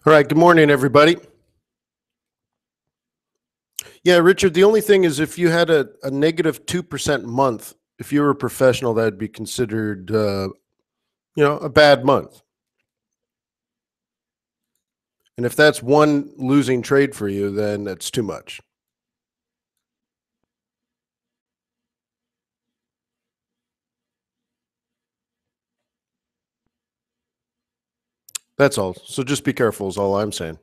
All right, good morning, everybody. Yeah, Richard, the only thing is if you had a negative 2% month, if you were a professional, that'd be considered, a bad month. And if that's one losing trade for you, then that's too much. That's all. So just be careful is all I'm saying.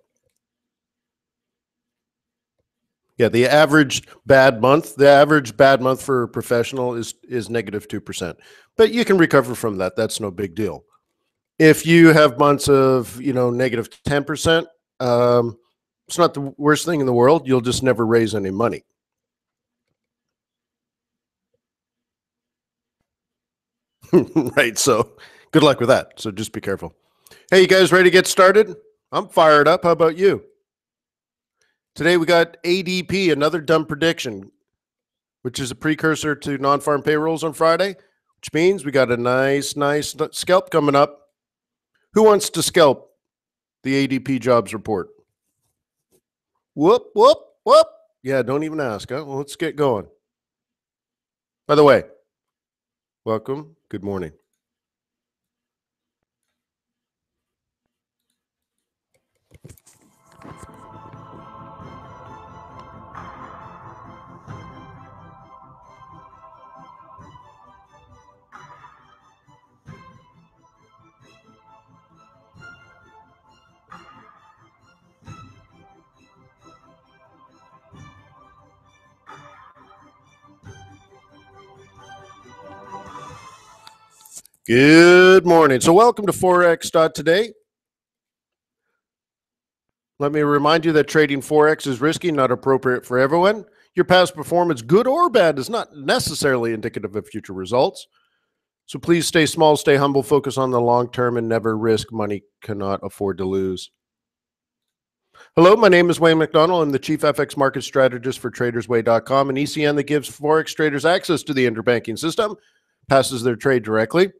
Yeah, the average bad month for a professional is negative 2%. But you can recover from that. That's no big deal. If you have months of, negative 10%, it's not the worst thing in the world. You'll just never raise any money. Right. So good luck with that. So just be careful. Hey, you guys ready to get started? I'm fired up. How about you? Today we got ADP, another dumb prediction, which is a precursor to non-farm payrolls on Friday, which means we got a nice scalp coming up. Who wants to scalp the ADP jobs report? Whoop, whoop, whoop. Yeah, don't even ask, huh? Well, let's get going. By the way, welcome. Good morning. Good morning. So welcome to Forex.Today. Let me remind you that trading Forex is risky, not appropriate for everyone. Your past performance, good or bad, is not necessarily indicative of future results. So please stay small, stay humble, focus on the long term, and never risk money cannot afford to lose. Hello, my name is Wayne McDonald. I'm the Chief FX Market Strategist for TradersWay.com, an ECN that gives Forex traders access to the interbanking system, passes their trade directly,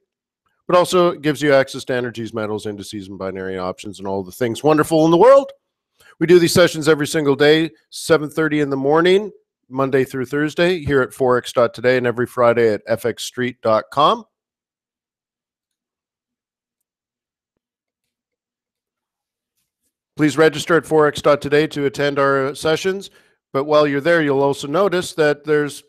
but also gives you access to energies, metals, indices, and binary options, and all the things wonderful in the world. We do these sessions every single day, 7:30 in the morning, Monday through Thursday, here at Forex.Today, and every Friday at FXStreet.com. Please register at Forex.Today to attend our sessions. But while you're there, you'll also notice that there's,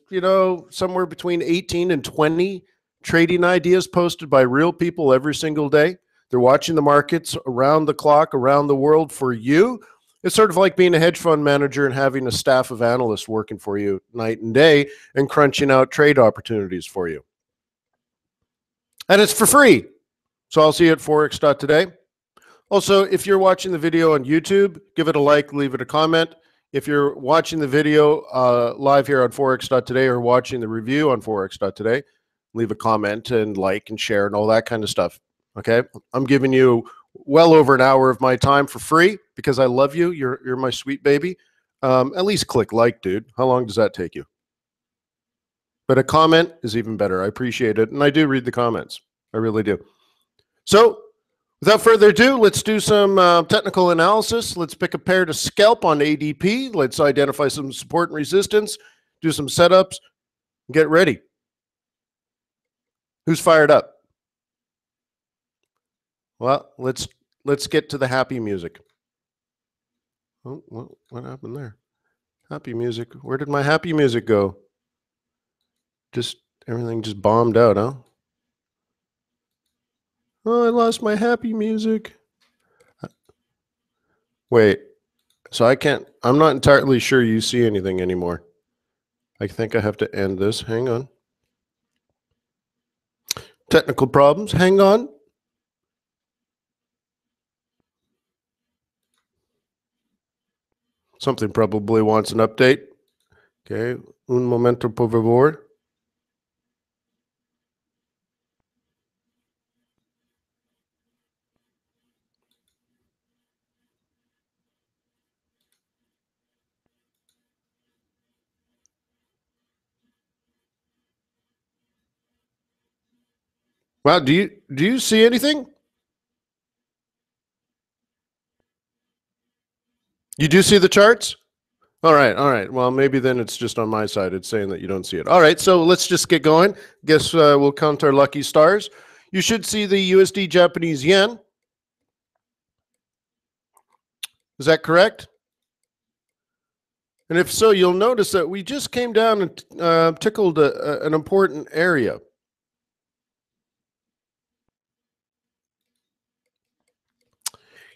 somewhere between 18 and 20 trading ideas posted by real people every single day. They're watching the markets around the clock, around the world for you. It's sort of like being a hedge fund manager and having a staff of analysts working for you night and day and crunching out trade opportunities for you. And it's for free. So I'll see you at Forex.Today. Also, if you're watching the video on YouTube, give it a like, leave it a comment. If you're watching the video live here on Forex.Today or watching the review on Forex.Today, leave a comment and like and share and all that kind of stuff. Okay? I'm giving you well over an hour of my time for free because I love you. You're my sweet baby. At least click like, dude. How long does that take you? But a comment is even better. I appreciate it. And I do read the comments. I really do. So without further ado, let's do some technical analysis. Let's pick a pair to scalp on ADP. Let's identify some support and resistance, do some setups, get ready. Who's fired up? Well, let's get to the happy music. Oh, what happened there? Happy music. Where did my happy music go? Everything just bombed out, huh? Oh, I lost my happy music. Wait, so I'm not entirely sure you see anything anymore. I think I have to end this. Hang on. Technical problems. Hang on. Something probably wants an update. Okay. Un momento, por favor. Wow, do you see anything? You do see the charts? All right, all right. Well, maybe then it's just on my side. It's saying that you don't see it. All right, so let's just get going. Guess we'll count our lucky stars. You should see the USD Japanese yen. Is that correct? And if so, you'll notice that we just came down and tickled an important area.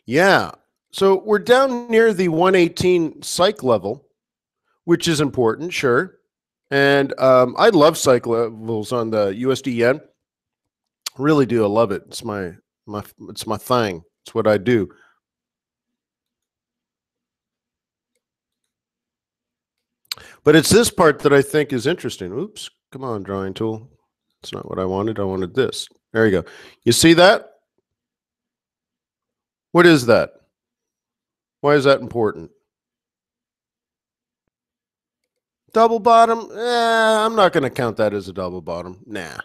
Yeah. So we're down near the 118 psych level, which is important, sure. And I love psych levels on the USD yen. Really do. I love it. It's my thing. It's what I do. But it's this part that I think is interesting. Oops. Come on, drawing tool. It's not what I wanted. I wanted this. There you go. You see that? What is that? Why is that important? Double bottom? I'm not going to count that as a double bottom. Nah.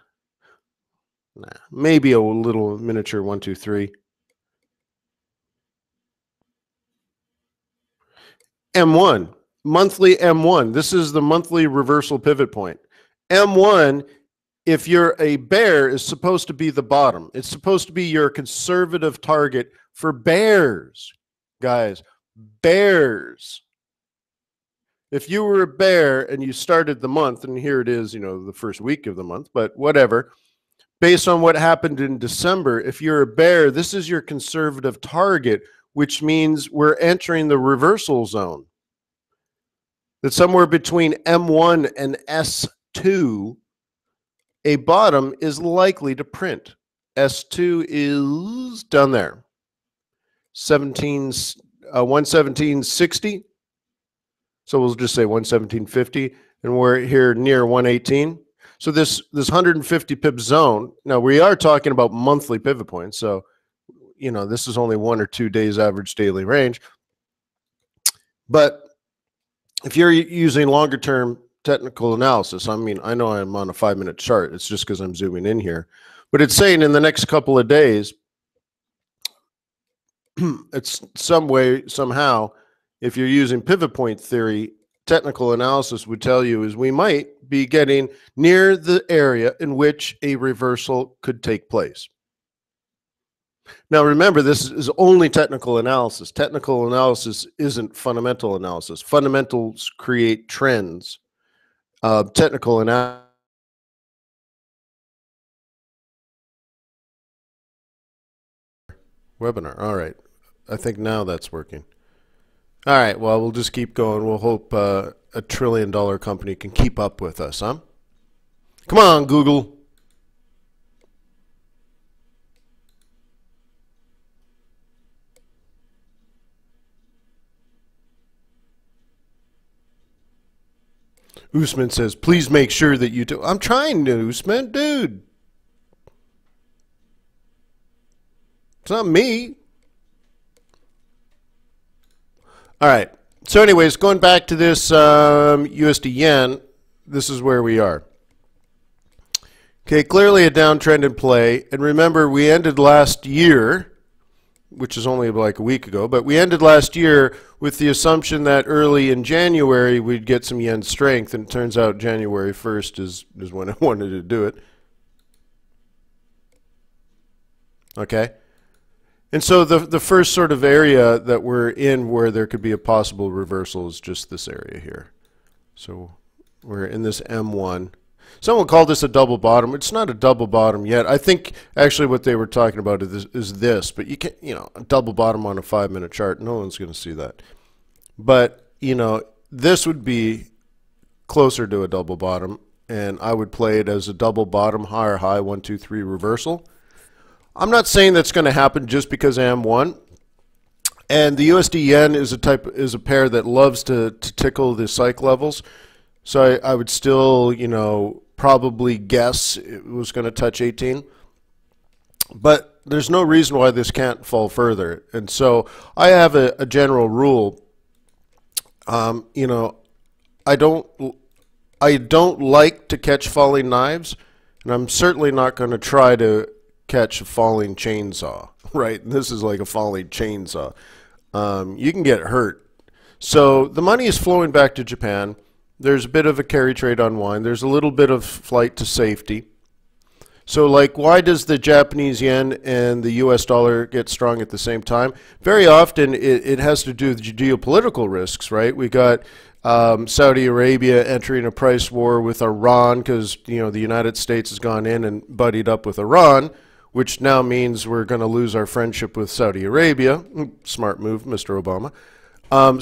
Maybe a little miniature 1, 2, 3. M1, monthly M1. This is the monthly reversal pivot point. M1, if you're a bear, is supposed to be the bottom. It's supposed to be your conservative target for bears, guys. Bears. If you were a bear and you started the month, and here it is, the first week of the month, but whatever, based on what happened in December, if you're a bear, this is your conservative target, which means we're entering the reversal zone. That somewhere between M1 and S2, a bottom is likely to print. S2 is down there. 117.60. So we'll just say 117.50, and we're here near 118. So this 150 pip zone, now we are talking about monthly pivot points. So, this is only 1 or 2 days average daily range. But if you're using longer term technical analysis, I know I'm on a 5-minute chart. It's just because I'm zooming in here. But it's saying in the next couple of days, it's some way, somehow, if you're using pivot point theory, technical analysis would tell you is we might be getting near the area in which a reversal could take place. Now, remember, this is only technical analysis. Technical analysis isn't fundamental analysis. Fundamentals create trends. Technical analysis. Webinar. All right. I think now that's working. All right. Well, we'll just keep going. We'll hope a $1 trillion company can keep up with us, huh? Come on, Google. Usman says, please make sure that you do. I'm trying to, Usman, dude. It's not me. All right. So anyways, going back to this USD yen, this is where we are. Okay, clearly a downtrend in play. And remember, we ended last year, which is only like a week ago, but we ended last year with the assumption that early in January we'd get some yen strength, and it turns out January 1st is when I wanted to do it. Okay. And so the first sort of area that we're in where there could be a possible reversal is just this area here. So we're in this M1. Someone called this a double bottom. It's not a double bottom yet. I think actually what they were talking about is this, but you can't, a double bottom on a 5-minute chart, no one's going to see that. But, this would be closer to a double bottom, and I would play it as a double bottom, higher high, 1, 2, 3 reversal. I'm not saying that's going to happen just because I am one. And the USD yen is a pair that loves to tickle the psych levels. So I would still, probably guess it was going to touch 18. But there's no reason why this can't fall further. And so I have a general rule. I don't like to catch falling knives, and I'm certainly not going to try to catch a falling chainsaw, right? This is like a falling chainsaw. You can get hurt. So the money is flowing back to Japan. There's a bit of a carry trade unwind. There's a little bit of flight to safety. So like, why does the Japanese yen and the US dollar get strong at the same time? Very often it has to do with geopolitical risks, right? We got Saudi Arabia entering a price war with Iran because, you know, the United States has gone in and buddied up with Iran, which now means we're going to lose our friendship with Saudi Arabia. Smart move, Mr. Obama.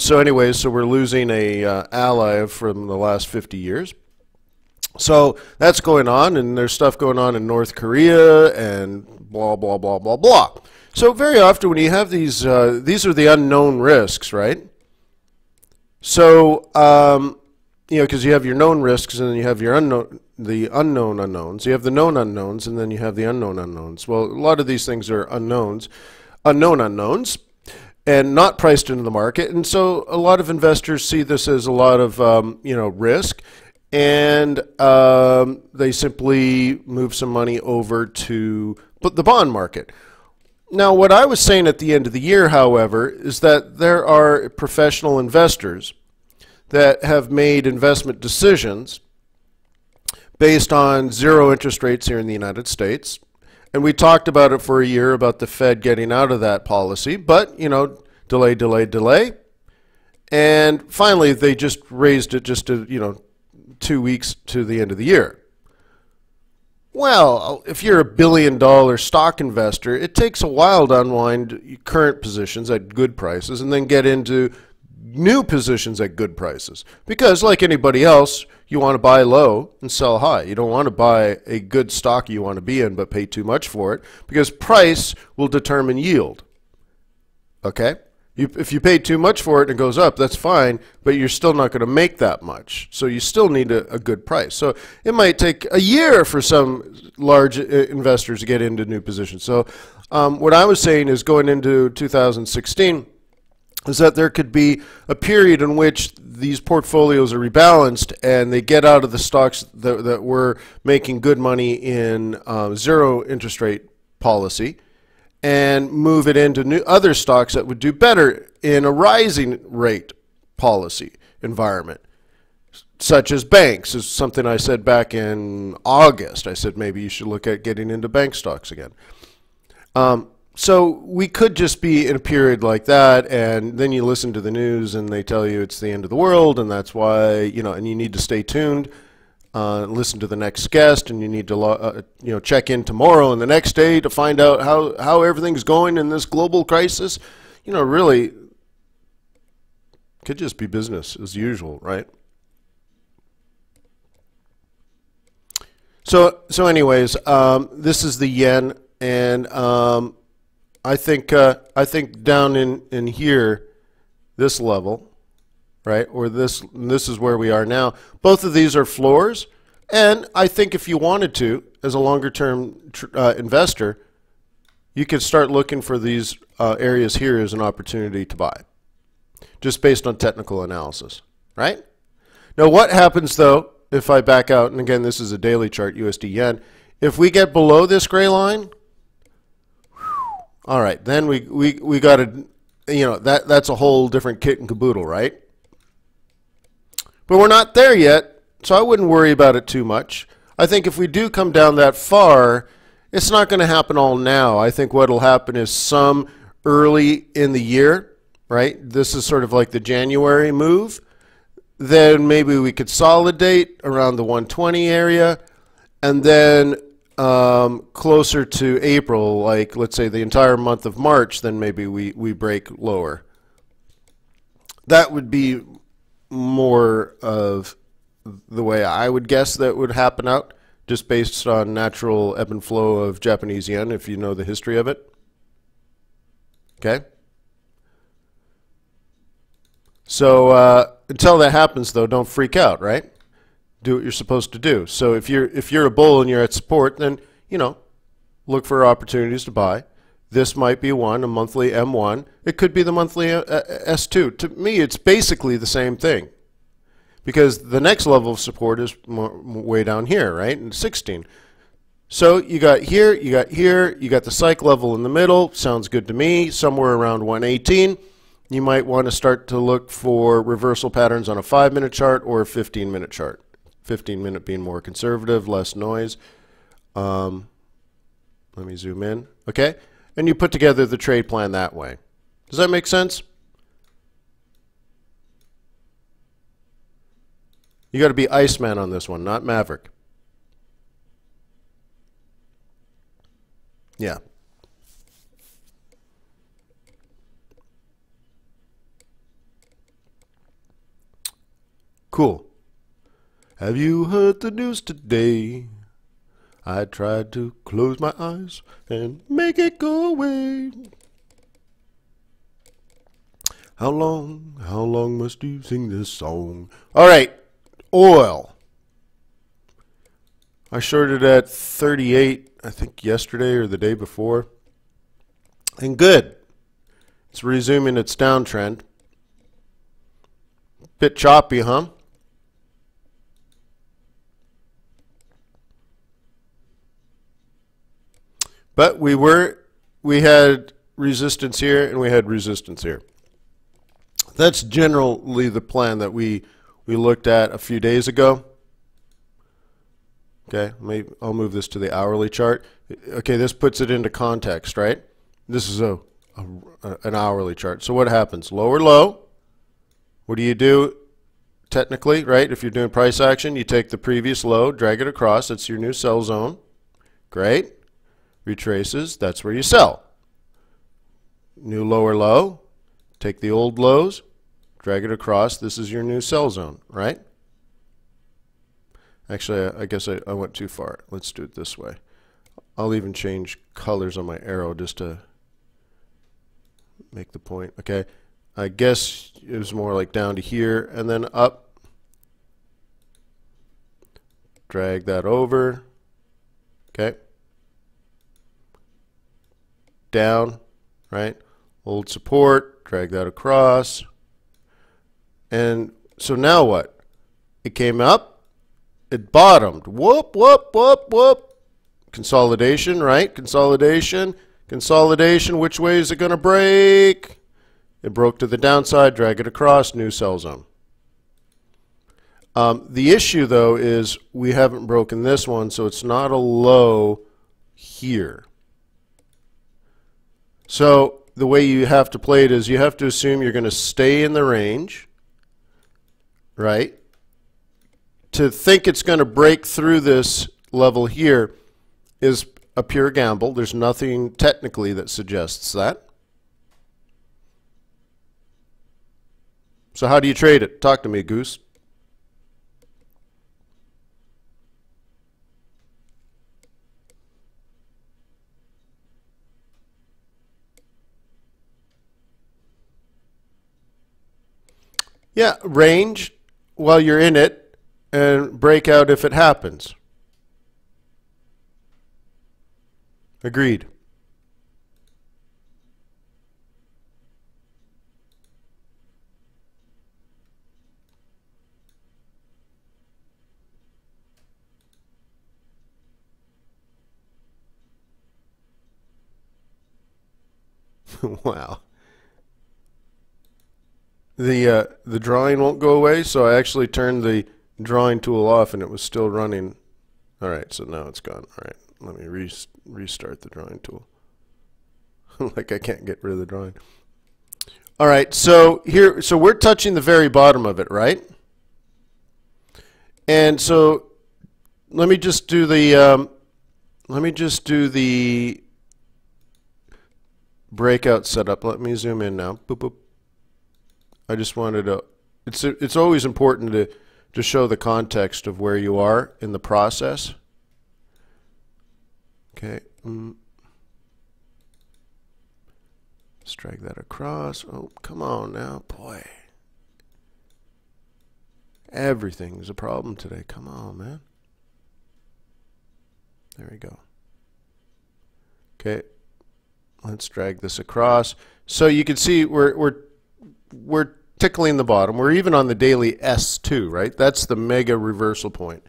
So anyways, so we're losing a ally from the last 50 years. So that's going on, and there's stuff going on in North Korea and blah, blah, blah, blah, blah. So very often when you have these are the unknown risks, right? So, you know, because you have your known risks and then you have your the unknown unknowns. You have the known unknowns and then you have the unknown unknowns. Well, a lot of these things are unknown unknowns, and not priced into the market. And so a lot of investors see this as a lot of, you know, risk. And they simply move some money over to the bond market. Now, what I was saying at the end of the year, however, is that there are professional investors that have made investment decisions based on zero interest rates here in the United States. And we talked about it for a year about the Fed getting out of that policy, but, you know, delay, delay, delay. And finally, they just raised it just to, you know, 2 weeks to the end of the year. Well, if you're $1 billion stock investor, it takes a while to unwind current positions at good prices and then get into new positions at good prices. Because like anybody else, you want to buy low and sell high. You don't want to buy a good stock you want to be in but pay too much for it, because price will determine yield. Okay? If you pay too much for it and it goes up, that's fine, but you're still not going to make that much. So you still need a good price. So it might take a year for some large investors to get into new positions. So what I was saying is, going into 2016, is that there could be a period in which these portfolios are rebalanced and they get out of the stocks that were making good money in zero interest rate policy, and move it into other stocks that would do better in a rising rate policy environment, such as banks. Is something I said back in August. I said maybe you should look at getting into bank stocks again. So we could just be in a period like that, and then you listen to the news and they tell you it's the end of the world, and that's why, you know, and you need to stay tuned. Listen to the next guest, and you need to you know, check in tomorrow and the next day to find out how everything's going in this global crisis. You know, really could just be business as usual, right? So anyways, this is the yen, and I think down in here, this level, right, or this is where we are now. Both of these are floors, and I think if you wanted to, as a longer-term investor, you could start looking for these areas here as an opportunity to buy, just based on technical analysis, right? Now, what happens though if I back out? And again, this is a daily chart, USD yen. If we get below this gray line, all right, then we got to, you know, that's a whole different kit and caboodle, right? But we're not there yet, so I wouldn't worry about it too much. I think if we do come down that far, it's not going to happen all now. I think what will happen is some early in the year, right? This is sort of like the January move. Then maybe we consolidate around the 120 area, and then closer to April, like let's say the entire month of March, then maybe we break lower. That would be more of the way I would guess that would happen out, just based on natural ebb and flow of Japanese yen, if you know the history of it. Okay? So until that happens, though, don't freak out, right? Do what you're supposed to do. So if you're a bull and you're at support, then, you know, look for opportunities to buy. This might be one, a monthly M1. It could be the monthly S2. To me, it's basically the same thing, because the next level of support is way down here, right, in 16. So you got here, you got the psych level in the middle. Sounds good to me, somewhere around 118. you might want to start to look for reversal patterns on a 5-minute chart or a 15-minute chart. 15-minute being more conservative, less noise. Let me zoom in. Okay, and you put together the trade plan that way. Does that make sense? You got to be Iceman on this one, not Maverick. Yeah. Cool. Have you heard the news today? I tried to close my eyes and make it go away. How long must you sing this song? All right, oil. I shorted at 38, I think yesterday or the day before. And good. It's resuming its downtrend. Bit choppy, huh? But we had resistance here and we had resistance here. That's generally the plan that we looked at a few days ago. Okay, I'll move this to the hourly chart. Okay, this puts it into context, right? This is an hourly chart. So what happens? Lower low. What do you do technically, right? If you're doing price action, you take the previous low, drag it across. That's your new sell zone. Great. Retraces, that's where you sell. New lower low, take the old lows, drag it across. This is your new sell zone, right? Actually, I guess I went too far. Let's do it this way. I'll even change colors on my arrow just to make the point. Okay, I guess it was more like down to here and then up. Drag that over. Okay. Down, right? Old support, drag that across. And so now what? It came up, it bottomed. Whoop, whoop, whoop, whoop. Consolidation, right? Consolidation, consolidation. Which way is it going to break? It broke to the downside, drag it across, new sell zone. The issue, though, is we haven't broken this one, so it's not a low here. So the way you have to play it is you have to assume you're going to stay in the range, right? To think it's going to break through this level here is a pure gamble. There's nothing technically that suggests that. So how do you trade it? Talk to me, Goose. Yeah, range while you're in it and break out if it happens. Agreed. Wow. The drawing won't go away, so I actually turned the drawing tool off and it was still running. All right, so now it's gone. All right, let me restart the drawing tool. Like I can't get rid of the drawing. All right, so we're touching the very bottom of it, right? And so let me just do the breakout setup. Let me zoom in now. Boop, boop. I just wanted to, it's always important to show the context of where you are in the process. Okay. Let's drag that across. Oh, come on now, boy. Everything's a problem today. Come on, man. There we go. Okay. Let's drag this across. So you can see we're tickling the bottom. We're even on the daily S2, right? That's the mega reversal point.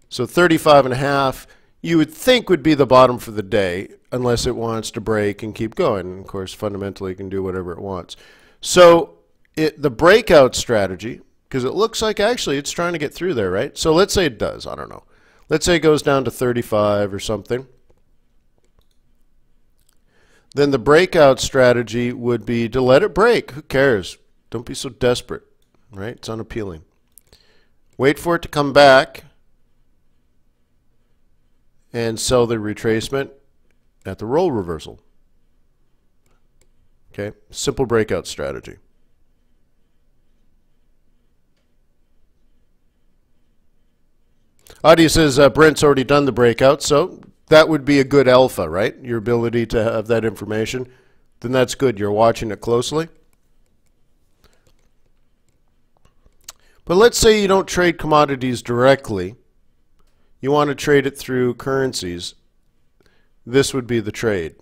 So 35.5, you would think would be the bottom for the day, unless it wants to break and keep going. And of course, fundamentally, it can do whatever it wants. So the breakout strategy, because it looks like actually it's trying to get through there, right? So let's say it does. I don't know. Let's say it goes down to 35 or something. Then the breakout strategy would be to let it break. Who cares? Don't be so desperate, right? It's unappealing. Wait for it to come back and sell the retracement at the roll reversal. Okay, simple breakout strategy. Adi says Brent's already done the breakout, so that would be a good alpha, right? Your ability to have that information. Then that's good. You're watching it closely. But let's say you don't trade commodities directly. You want to trade it through currencies. This would be the trade.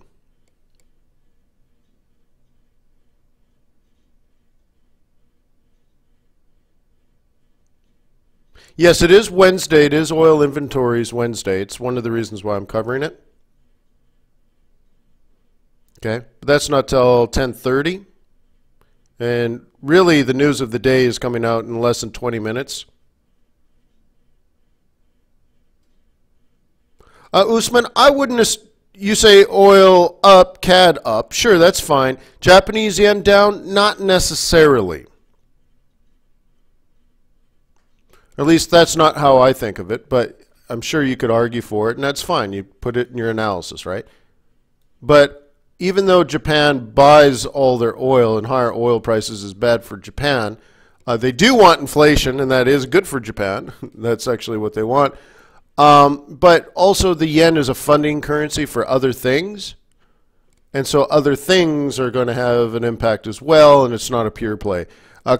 Yes, it is Wednesday. It is oil inventories Wednesday. It's one of the reasons why I'm covering it. Okay, but that's not till 10:30. And really, the news of the day is coming out in less than 20 minutes. Usman, I wouldn't. You say oil up, CAD up. Sure, that's fine. Japanese yen down? Not necessarily. At least that's not how I think of it, but I'm sure you could argue for it, and that's fine. You put it in your analysis, right? But even though Japan buys all their oil and higher oil prices is bad for Japan, they do want inflation, and that is good for Japan. That's actually what they want. But also the yen is a funding currency for other things, and so other things are going to have an impact as well, and it's not a pure play.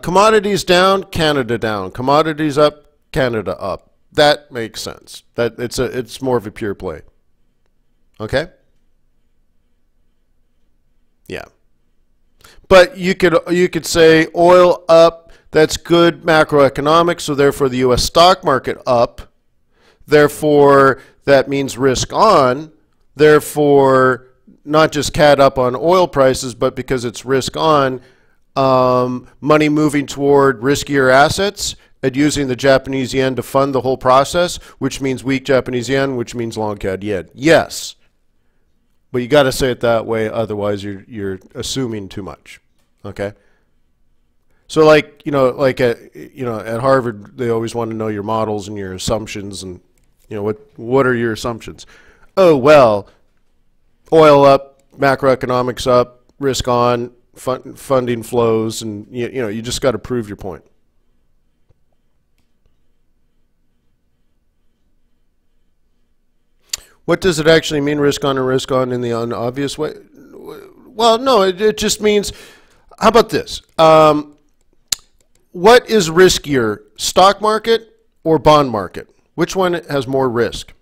Commodities down, Canada down. Commodities up, Canada up. That makes sense. That it's more of a pure play. Okay? Yeah. But you could say oil up, that's good macroeconomics, so therefore the US stock market up. Therefore that means risk on. Therefore not just CAD up on oil prices, but because it's risk on, money moving toward riskier assets and using the Japanese yen to fund the whole process, which means weak Japanese yen, which means long CAD yen. Yes, but you got to say it that way, otherwise you're assuming too much. Okay. So like at Harvard, they always want to know your models and your assumptions, and what are your assumptions? Oh well, oil up, macroeconomics up, risk on. Funding flows, and you just got to prove your point. What does it actually mean, risk on and risk on, in the unobvious way? Well, no, it just means, how about this? What is riskier, stock market or bond market? Which one has more risk?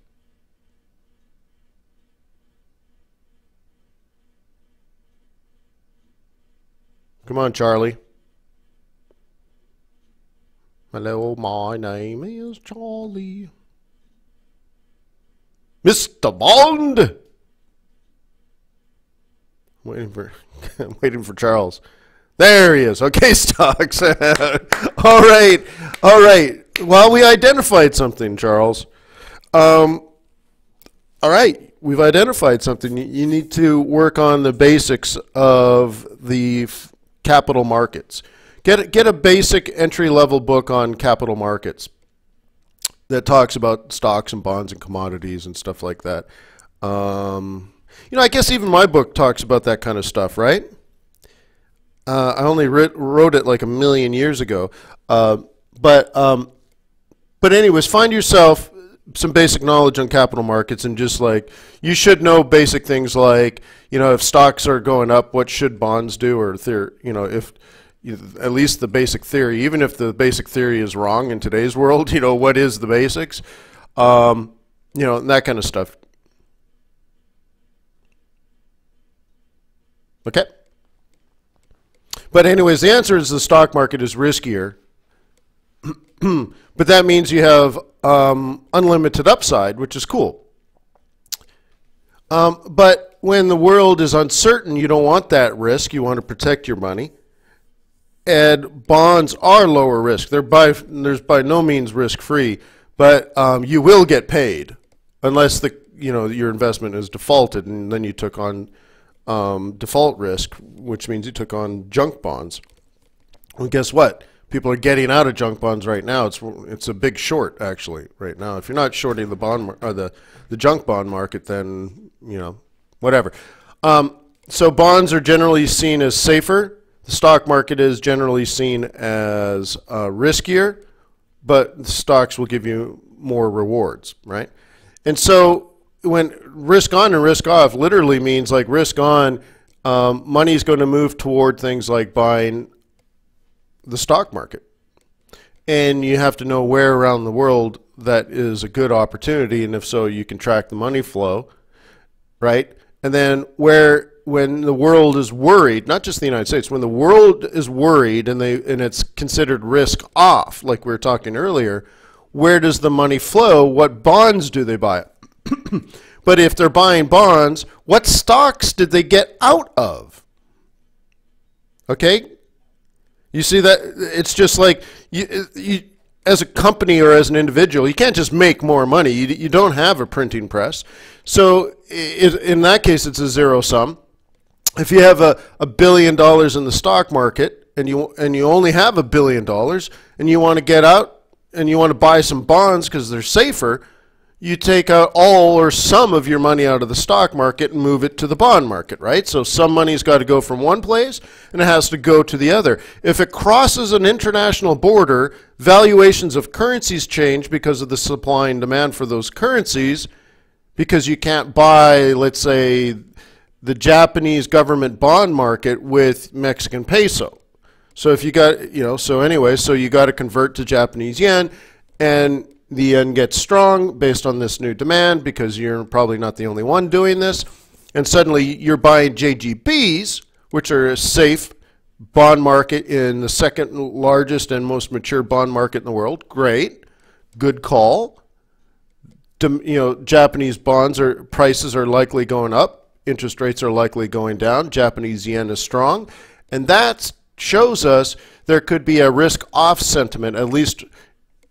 Come on, Charlie. Hello, my name is Charlie. Mr. Bond! I'm waiting for Charles. There he is. Okay, stocks. All right. All right. Well, we identified something, Charles. All right. We've identified something. You need to work on the basics of the capital markets. Get a basic entry-level book on capital markets that talks about stocks and bonds and commodities and stuff like that. I guess even my book talks about that kind of stuff, right? I only wrote it like a million years ago. But anyways, find yourself some basic knowledge on capital markets, and just like, you should know basic things like, if stocks are going up, what should bonds do, or if at least the basic theory, even if the basic theory is wrong in today's world, what is the basics, and that kind of stuff. Okay. But anyways, the answer is the stock market is riskier. But that means you have unlimited upside, which is cool. But when the world is uncertain, you don't want that risk. You want to protect your money. And bonds are lower risk. There's by no means risk free, but you will get paid unless your investment is defaulted, and then you took on default risk, which means you took on junk bonds. Well, guess what? People are getting out of junk bonds right now. It's a big short actually right now. If you're not shorting the bond or the junk bond market, then whatever. So bonds are generally seen as safer. The stock market is generally seen as riskier, but the stocks will give you more rewards, right? And so when risk on and risk off literally means, like, risk on, money is going to move toward things like buying the stock market. And you have to know where around the world that is a good opportunity, and if so, you can track the money flow, right? And then when the world is worried, not just the United States, when the world is worried and it's considered risk off, like we were talking earlier, where does the money flow? What bonds do they buy? But if they're buying bonds, what stocks did they get out of? Okay? You see that? It's just like you as a company or as an individual, you can't just make more money. You don't have a printing press. So in that case, it's a zero sum. If you have $1 billion in the stock market and you only have $1 billion and you want to get out and you want to buy some bonds because they're safer, you take out all or some of your money out of the stock market and move it to the bond market, right? So some money's got to go from one place and it has to go to the other. If it crosses an international border, valuations of currencies change because of the supply and demand for those currencies, because you can't buy, let's say, the Japanese government bond market with Mexican peso. So if you got, so you got to convert to Japanese yen, and the yen gets strong based on this new demand because you're probably not the only one doing this. And suddenly you're buying JGBs, which are a safe bond market in the second largest and most mature bond market in the world. Great. Good call. Japanese bonds prices are likely going up. Interest rates are likely going down. Japanese yen is strong. And that shows us there could be a risk-off sentiment, at least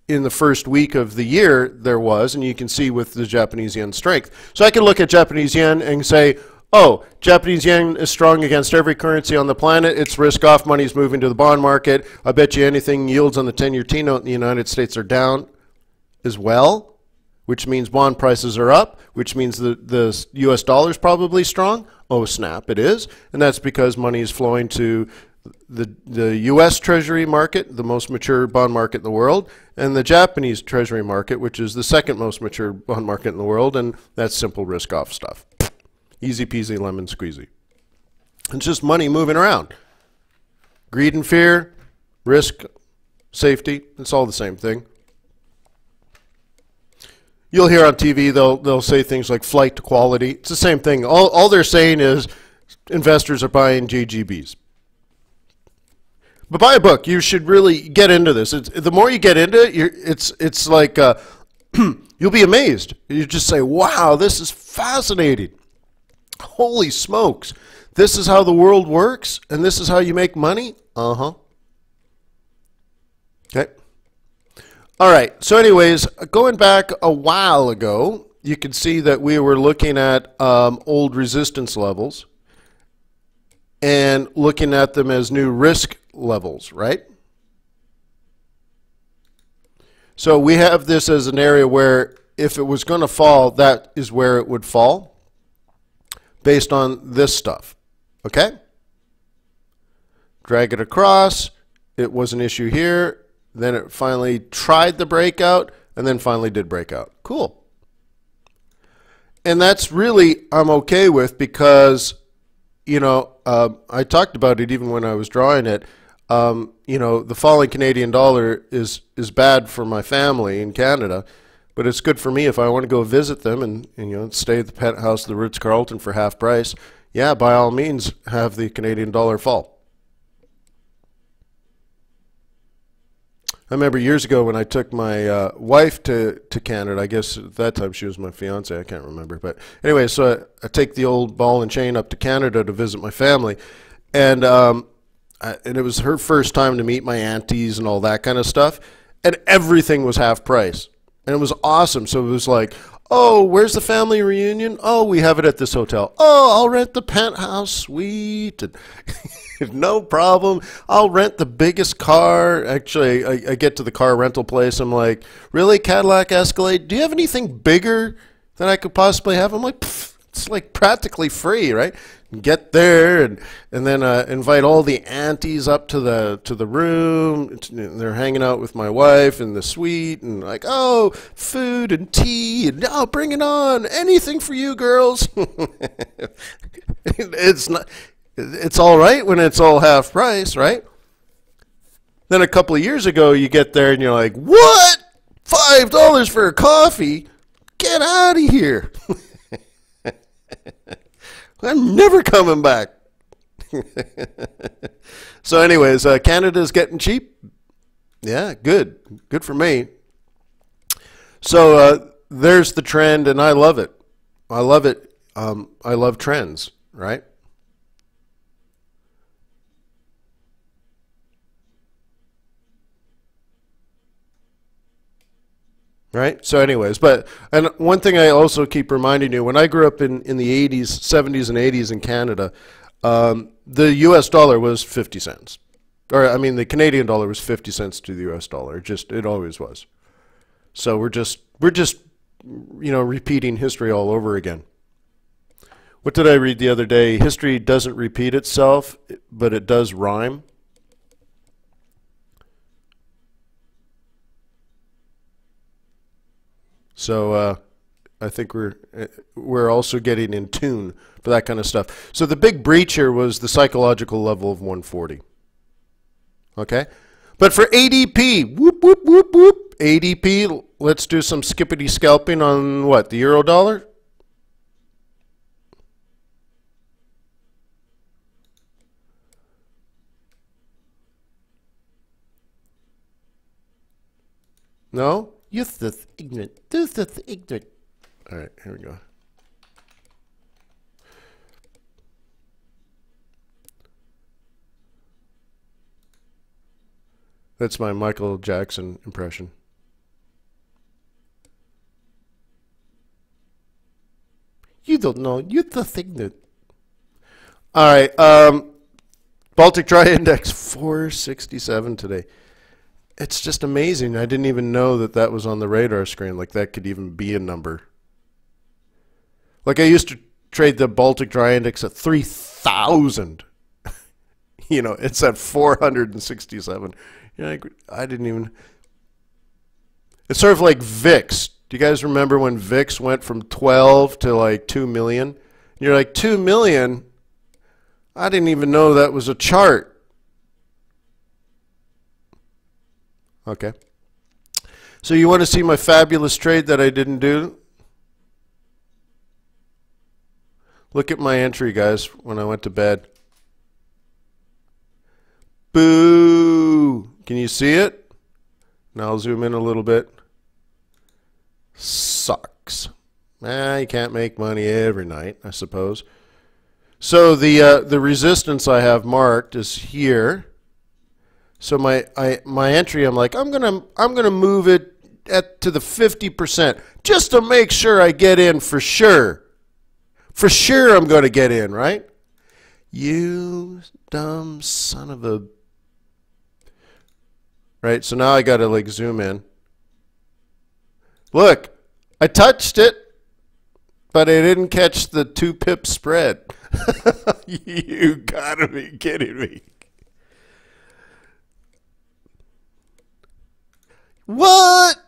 in the first week of the year there was, and you can see with the Japanese yen strength. So I can look at Japanese yen and say, oh, Japanese yen is strong against every currency on the planet. It's risk-off. Money's moving to the bond market. I bet you anything yields on the 10-year T-note in the United States are down as well, which means bond prices are up, which means the U.S. dollar is probably strong. Oh, snap, it is. And that's because money is flowing to the U.S. Treasury market, the most mature bond market in the world, and the Japanese Treasury market, which is the second most mature bond market in the world, and that's simple risk-off stuff. Easy peasy lemon squeezy. It's just money moving around. Greed and fear, risk, safety, it's all the same thing. You'll hear on TV, they'll say things like flight to quality. It's the same thing. All they're saying is investors are buying JGBs. But buy a book. You should really get into this. The more you get into it, it's like you'll be amazed. You just say, wow, this is fascinating. Holy smokes. This is how the world works, and this is how you make money? Uh-huh. Okay. All right. So anyways, going back a while ago, you can see that we were looking at old resistance levels and looking at them as new risk levels, right? So we have this as an area where if it was going to fall, that is where it would fall based on this stuff, okay? Drag it across. It was an issue here. Then it finally tried the breakout and then finally did breakout. Cool. And that's really I'm okay with because, I talked about it even when I was drawing it. The falling Canadian dollar is bad for my family in Canada, but it's good for me if I want to go visit them and stay at the penthouse of the Ritz-Carlton for half price. Yeah, by all means, have the Canadian dollar fall. I remember years ago when I took my wife to Canada. I guess at that time she was my fiance. I can't remember. But anyway, so I take the old ball and chain up to Canada to visit my family. And and it was her first time to meet my aunties and all that kind of stuff, and everything was half price, and it was awesome. So it was like, oh, where's the family reunion? Oh, we have it at this hotel. Oh, I'll rent the penthouse suite. And no problem. I'll rent the biggest car. Actually, I get to the car rental place. I'm like, really, Cadillac Escalade? Do you have anything bigger than I could possibly have? I'm like, it's like practically free, right? Get there and then invite all the aunties up to the room. They're hanging out with my wife in the suite, and like, oh, food and tea, and oh, bring it on, anything for you girls. It's all right when it's all half price, right? Then a couple of years ago, you get there and you're like, what? $5 for a coffee? Get out of here. I'm never coming back. So anyways, Canada's getting cheap. Yeah, good. Good for me. So there's the trend, and I love it. I love it. I love trends, right? Right. So anyways, and one thing I also keep reminding you, when I grew up in the 80s, 70s and 80s in Canada, the US dollar was 50 cents. Or I mean the Canadian dollar was 50 cents to the US dollar. It always was. So we're just repeating history all over again. What did I read the other day? History doesn't repeat itself, but it does rhyme. So I think we're also getting in tune for that kind of stuff. So the big breach here was the psychological level of 140. Okay? But for ADP, whoop, whoop, whoop, whoop, ADP, let's do some skippity scalping on what, the euro dollar? No? You're the ignorant. You're the ignorant. All right, here we go. That's my Michael Jackson impression. You don't know. You're the ignorant. All right. Baltic Dry Index 467 today. It's just amazing. I didn't even know that was on the radar screen. Like that could even be a number. Like I used to trade the Baltic Dry Index at 3,000. It's at 467. I didn't even. It's sort of like VIX. Do you guys remember when VIX went from 12 to like 2 million? You're like, 2 million? I didn't even know that was a chart. Okay. So you want to see my fabulous trade that I didn't do? Look at my entry, guys, when I went to bed. Boo! Can you see it? Now I'll zoom in a little bit. Sucks. You can't make money every night, I suppose. So the resistance I have marked is here. So my entry, I'm like, I'm gonna move it to the 50% just to make sure I get in for sure. For sure I'm going to get in, right? You dumb son of a. Right, so now I got to like zoom in. Look, I touched it, but I didn't catch the 2 pip spread. You gotta be kidding me. What?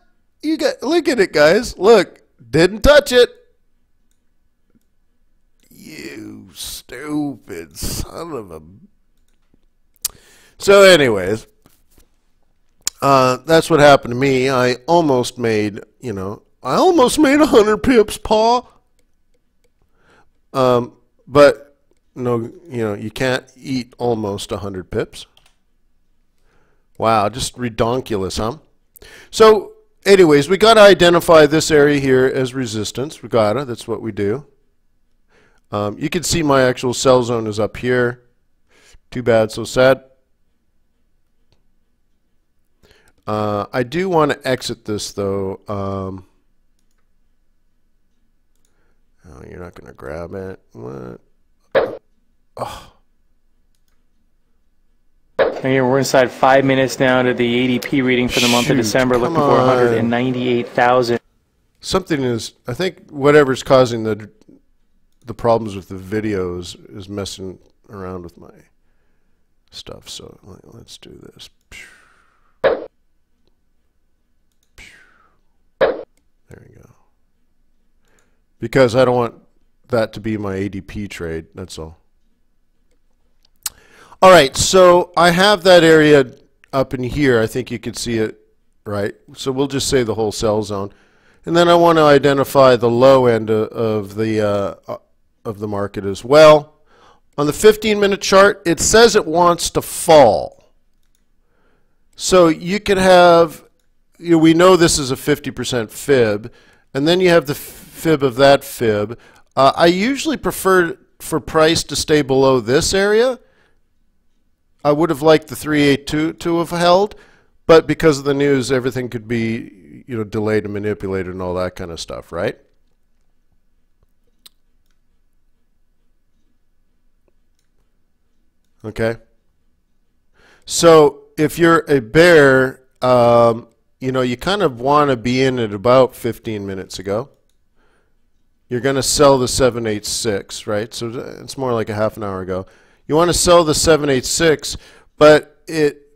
Look at it, guys. Look, didn't touch it. You stupid son of a. So anyways, that's what happened to me. I almost made 100 pips, Paul. But no, you can't eat almost 100 pips. Wow, just redonkulous, huh? So anyways, we got to identify this area here as resistance. We got to. That's what we do. You can see my actual sell zone is up here. Too bad, so sad. I do want to exit this though. Oh, you're not going to grab it. What? Oh. Here we're inside 5 minutes now to the ADP reading for the month of December, looking for 198,000. Something is, I think, whatever's causing the problems with the videos is messing around with my stuff. So let's do this. There you go. Because I don't want that to be my ADP trade. That's all. All right, so I have that area up in here. I think you can see it, right? So we'll just say the whole sell zone. And then I want to identify the low end of the market as well. On the 15-minute chart, it says it wants to fall. So you could have, we know this is a 50% fib, and then you have the fib of that fib. I usually prefer for price to stay below this area. I would have liked the 382 to have held, but because of the news, everything could be, delayed and manipulated and all that kind of stuff, right? Okay. So if you're a bear, you kind of want to be in at about 15 minutes ago. You're going to sell the 786, right? So it's more like a half an hour ago. You want to sell the 786, but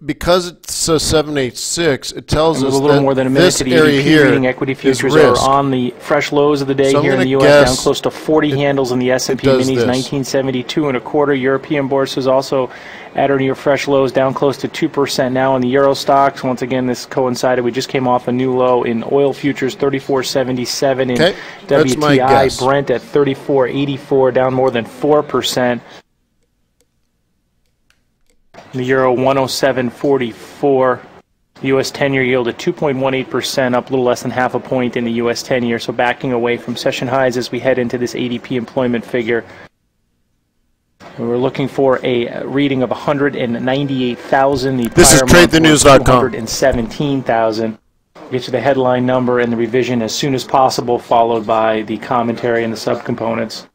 because it's a 786, it tells us a little more than a minute to the ADP reading. Equity futures are on the fresh lows of the day here in the U.S. down close to 40 handles in the S&P minis, 1972.25. European bourses also at or near fresh lows, down close to 2% now in the Euro stocks. Once again, this coincided. We just came off a new low in oil futures, 34.77 in WTI. Brent at 34.84, down more than 4%. The euro 107.44. The U.S. 10-year yield at 2.18%, up a little less than half a point in the U.S. 10-year. So backing away from session highs as we head into this ADP employment figure. And we're looking for a reading of 198,000. This is TradeTheNews.com. 117,000. Get you the headline number and the revision as soon as possible, followed by the commentary and the subcomponents.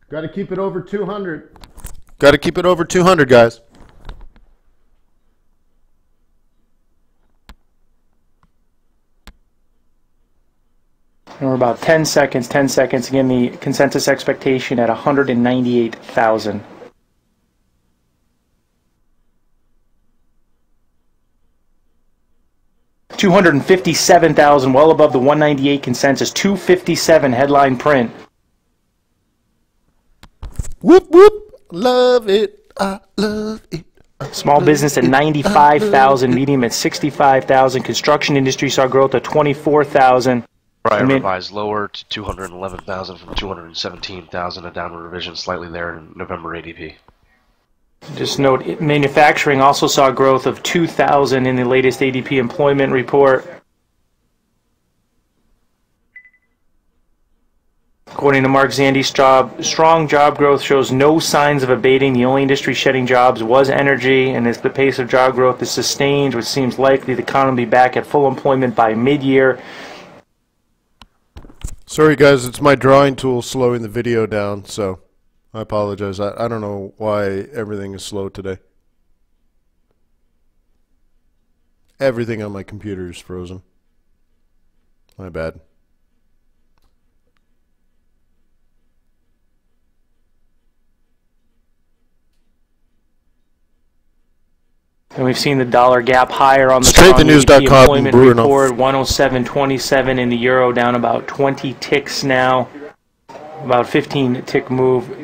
Got to keep it over 200. Got to keep it over 200, guys. And we're about 10 seconds. Again, the consensus expectation at 198,000. $257,000, well above the 198 consensus. 257 headline print. Whoop, whoop. Love it. I love it. Small business at 95,000, medium at 65,000. Construction industry saw growth at 24,000. Prior revised lower to 211,000 from 217,000, a downward revision slightly there in November ADP. Just note, manufacturing also saw growth of 2,000 in the latest ADP employment report. According to Mark Zandi's strong job growth shows no signs of abating. The only industry shedding jobs was energy, and as the pace of job growth is sustained, which seems likely, the economy will be back at full employment by mid-year. Sorry, guys, it's my drawing tool slowing the video down, so I apologize. I don't know why everything is slow today. Everything on my computer is frozen. My bad. And we've seen the dollar gap higher on the employment report, 107.27 in the euro, down about 20 ticks now. About 15 tick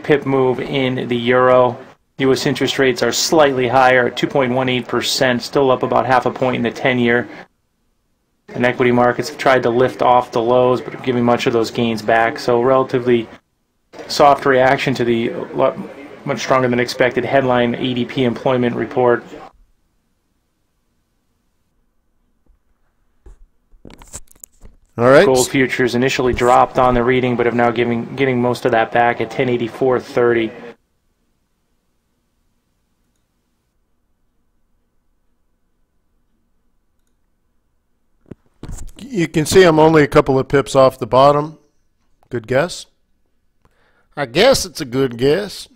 pip move in the euro. U.S. interest rates are slightly higher at 2.18%, still up about half a point in the 10-year. And equity markets have tried to lift off the lows, but are giving much of those gains back. So relatively soft reaction to the much stronger than expected headline ADP employment report. All right. Gold futures initially dropped on the reading, but have now getting most of that back at 1084.30. You can see I'm only a couple of pips off the bottom. Good guess? I guess it's a good guess.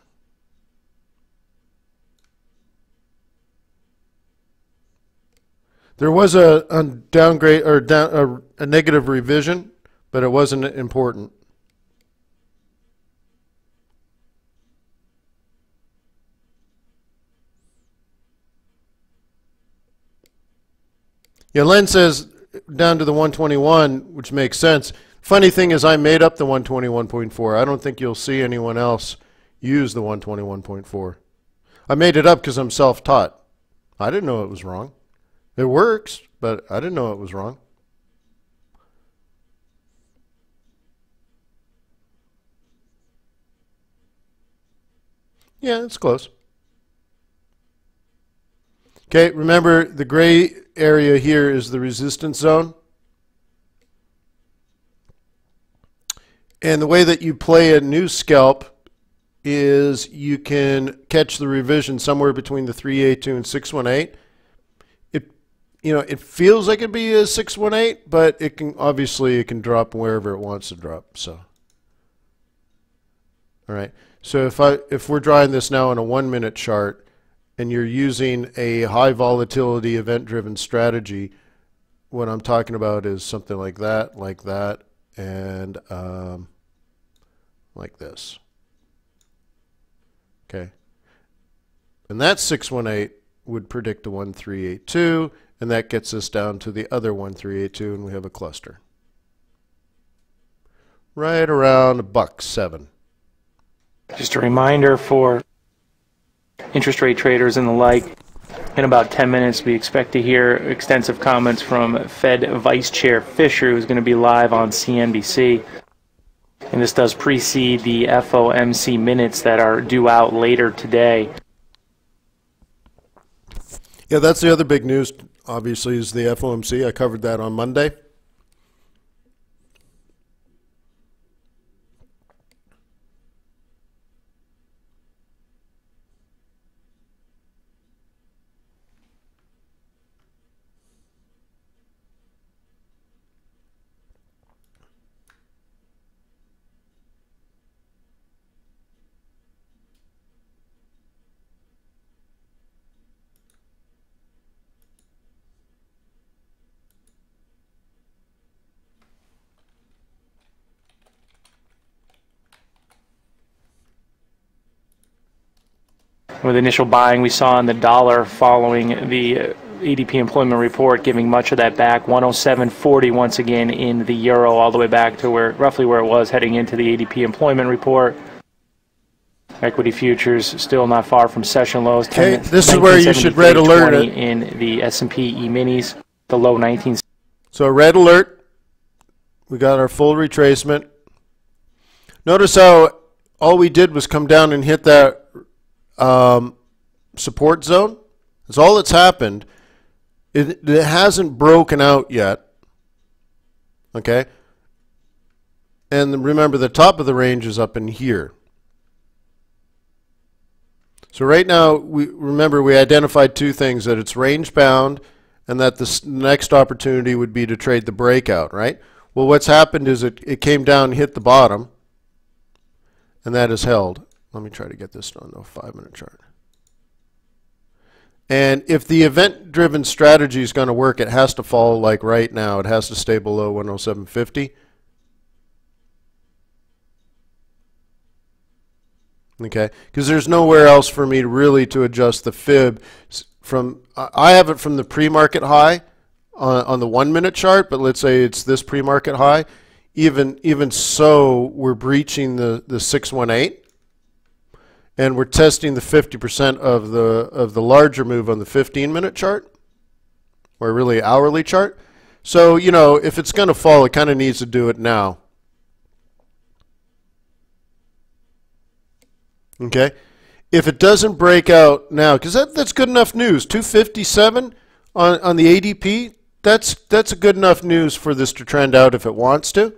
There was a downgrade or a negative revision, but it wasn't important. Yeah, Len says down to the 121, which makes sense. Funny thing is I made up the 121.4. I don't think you'll see anyone else use the 121.4. I made it up because I'm self-taught. I didn't know it was wrong. It works, but I didn't know it was wrong. Yeah, it's close. Okay, remember the gray area here is the resistance zone. And the way that you play a new scalp is you can catch the revision somewhere between the 382 and 618. It feels like it'd be a 618, but it can drop wherever it wants to drop. So, all right. So if we're drawing this now on a 1 minute chart, and you're using a high volatility event driven strategy, what I'm talking about is something like that, and like this. Okay. And that 618 would predict a 1382. And that gets us down to the other 1382, and we have a cluster. Right around $1.07. Just a reminder for interest rate traders and the like, in about 10 minutes we expect to hear extensive comments from Fed Vice Chair Fisher, who's going to be live on CNBC. And this does precede the FOMC minutes that are due out later today. Yeah, that's the other big news, obviously, is the FOMC. I covered that on Monday. With initial buying we saw in the dollar following the ADP employment report, giving much of that back. 107.40 once again in the euro, all the way back to roughly where it was heading into the ADP employment report. Equity futures still not far from session lows. Okay, this is where you should red alert it. In the S&P E-minis, the low 19. So red alert. We got our full retracement. Notice how all we did was come down and hit that support zone. That's all that's happened. It hasn't broken out yet. Okay. And remember, the top of the range is up in here. So right now, we identified two things, that it's range bound and that the next opportunity would be to trade the breakout, right? Well, what's happened is it came down, hit the bottom, and that is held. Let me try to get this on a 5-minute chart. And if the event-driven strategy is going to work, it has to fall like right now. It has to stay below 107.50. Okay, because there's nowhere else for me really to adjust the fib from. I have it from the pre-market high on the 1-minute chart, but let's say it's this pre-market high. Even so, we're breaching the 618. And we're testing the 50% of the larger move on the 15-minute chart, or really hourly chart. So, if it's going to fall, it kind of needs to do it now. Okay? If it doesn't break out now, because that's good enough news. 257 on the ADP, that's a good enough news for this to trend out if it wants to.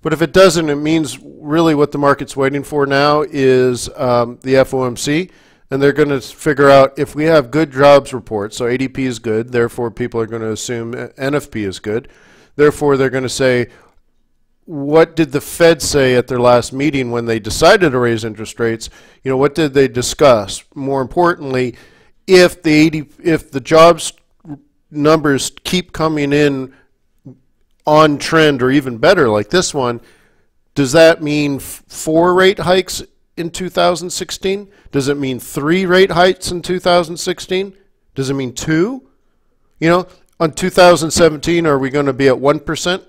But if it doesn't, it means really what the market's waiting for now is the FOMC, and they're going to figure out if we have good jobs reports. So ADP is good, therefore people are going to assume NFP is good. Therefore, they're going to say, what did the Fed say at their last meeting when they decided to raise interest rates? You know, what did they discuss? More importantly, if the jobs numbers keep coming in on trend or even better like this one, does that mean 4 rate hikes in 2016? Does it mean 3 rate hikes in 2016? Does it mean 2? You know, on 2017, are we going to be at 1%?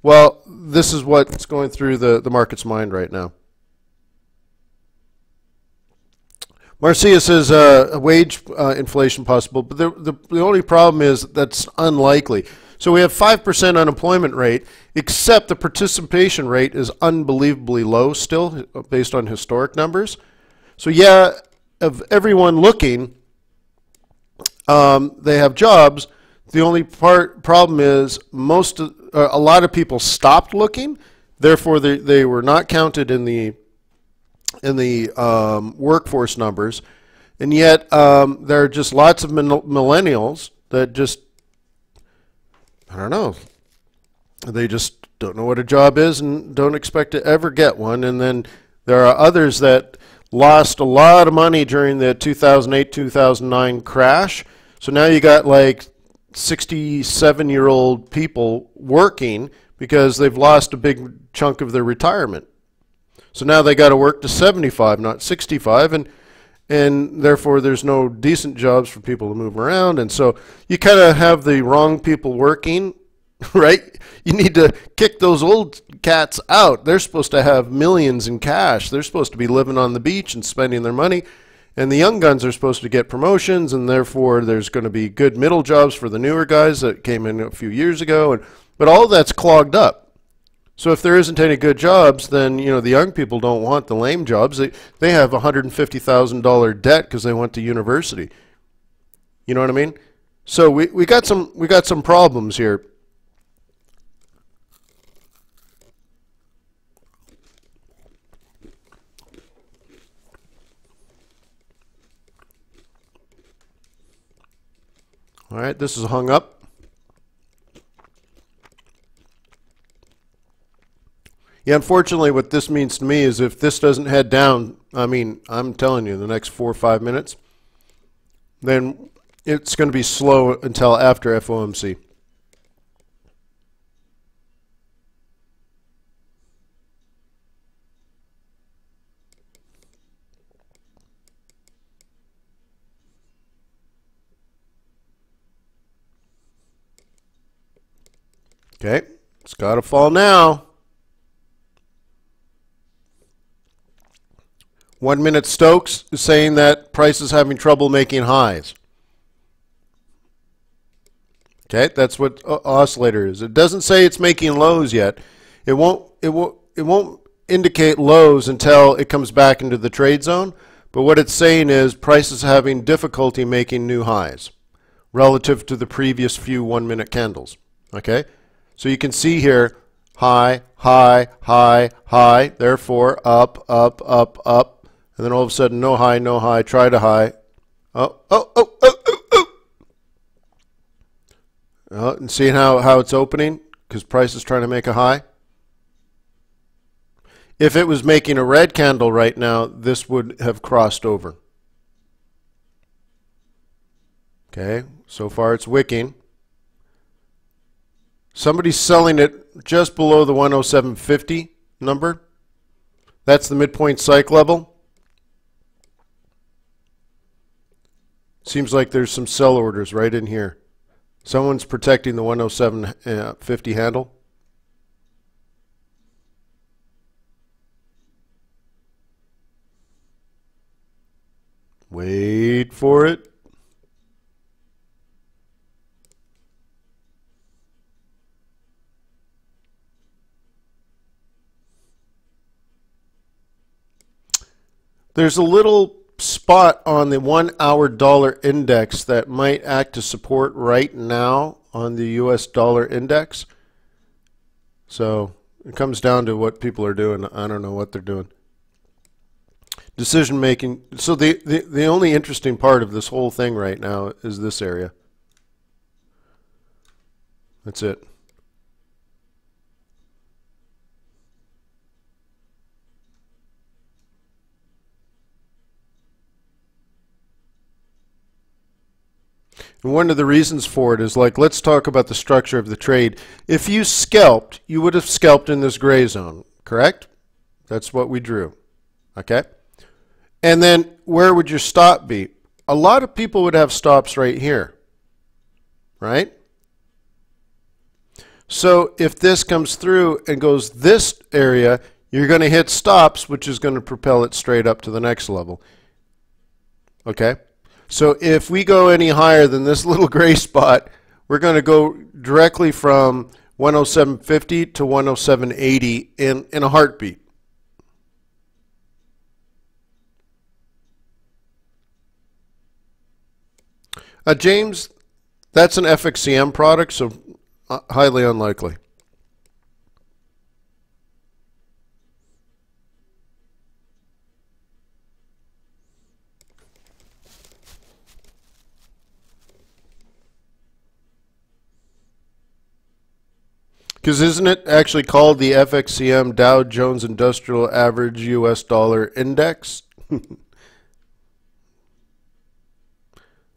Well, this is what's going through the market's mind right now. Marcia says wage inflation possible, but the only problem is that's unlikely. So we have 5% unemployment rate, except the participation rate is unbelievably low still based on historic numbers. So yeah, of everyone looking, they have jobs. The only problem is a lot of people stopped looking, therefore they were not counted in the workforce numbers, and yet there are just lots of millennials that just, I don't know, they just don't know what a job is and don't expect to ever get one. And then there are others that lost a lot of money during the 2008-2009 crash. So now you got like 67-year-old people working because they've lost a big chunk of their retirement. So now they got to work to 75, not 65, and therefore there's no decent jobs for people to move around. And so you kind of have the wrong people working, right? You need to kick those old cats out. They're supposed to have millions in cash. They're supposed to be living on the beach and spending their money. And the young guns are supposed to get promotions, and therefore there's going to be good middle jobs for the newer guys that came in a few years ago. But all that's clogged up. So if there isn't any good jobs, then you know the young people don't want the lame jobs. They have $150,000 debt because they went to university. You know what I mean? So we got some problems here. All right, this is hung up. Yeah, unfortunately, what this means to me is if this doesn't head down, I mean, I'm telling you, the next 4 or 5 minutes, then it's going to be slow until after FOMC. Okay, it's got to fall now. 1 minute Stokes is saying that price is having trouble making highs. Okay, that's what oscillator is. It doesn't say it's making lows yet. It won't indicate lows until it comes back into the trade zone. But what it's saying is price is having difficulty making new highs relative to the previous few 1 minute candles. Okay, so you can see here high, high, high, high. Therefore up, up, up, up. And then all of a sudden, no high, try to high. Oh. And seeing how it's opening? Because price is trying to make a high. If it was making a red candle right now, this would have crossed over. Okay, so far it's wicking. Somebody's selling it just below the 107.50 number. That's the midpoint psych level. Seems like there's some sell orders right in here. Someone's protecting the 107.50 handle. Wait for it. There's a little spot on the 1 hour dollar index that might act as support right now on the US dollar index. So it comes down to what people are doing. I don't know what they're doing. Decision making. So the only interesting part of this whole thing right now is this area. That's it. And one of the reasons for it is, like, let's talk about the structure of the trade. If you scalped, you would have scalped in this gray zone, correct? That's what we drew, okay? And then where would your stop be? A lot of people would have stops right here, right? So if this comes through and goes this area, you're going to hit stops, which is going to propel it straight up to the next level, okay? So if we go any higher than this little gray spot, we're going to go directly from 107.50 to 107.80 in a heartbeat. James, that's an FXCM product, so highly unlikely. Because isn't it actually called the FXCM Dow Jones Industrial Average US Dollar Index?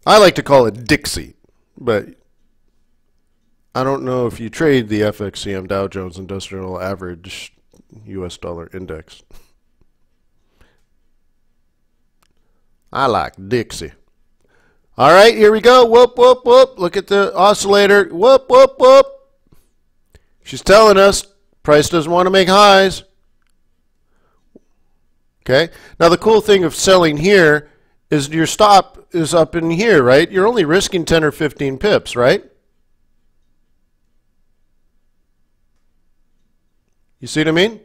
I like to call it Dixie, but I don't know if you trade the FXCM Dow Jones Industrial Average US Dollar Index. I like Dixie. All right, here we go. Whoop, whoop, whoop. Look at the oscillator. Whoop, whoop, whoop. She's telling us price doesn't want to make highs. Okay. Now the cool thing of selling here is your stop is up in here, right? You're only risking 10 or 15 pips, right? You see what I mean?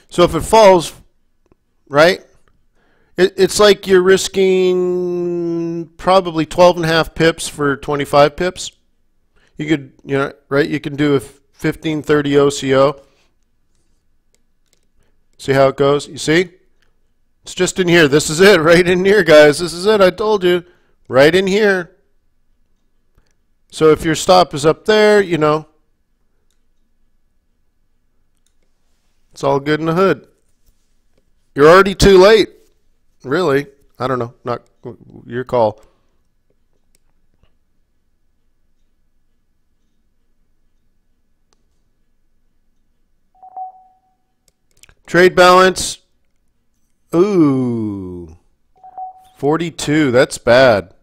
So if it falls, right, it's like you're risking probably 12.5 pips for 25 pips. You could, you know, right, you can do a 1530 OCO. See how it goes? You see? It's just in here. This is it, right in here, guys. This is it. I told you. Right in here. So if your stop is up there, you know, it's all good in the hood. You're already too late. Really. I don't know. Not your call. Trade balance. Ooh. 42. That's bad.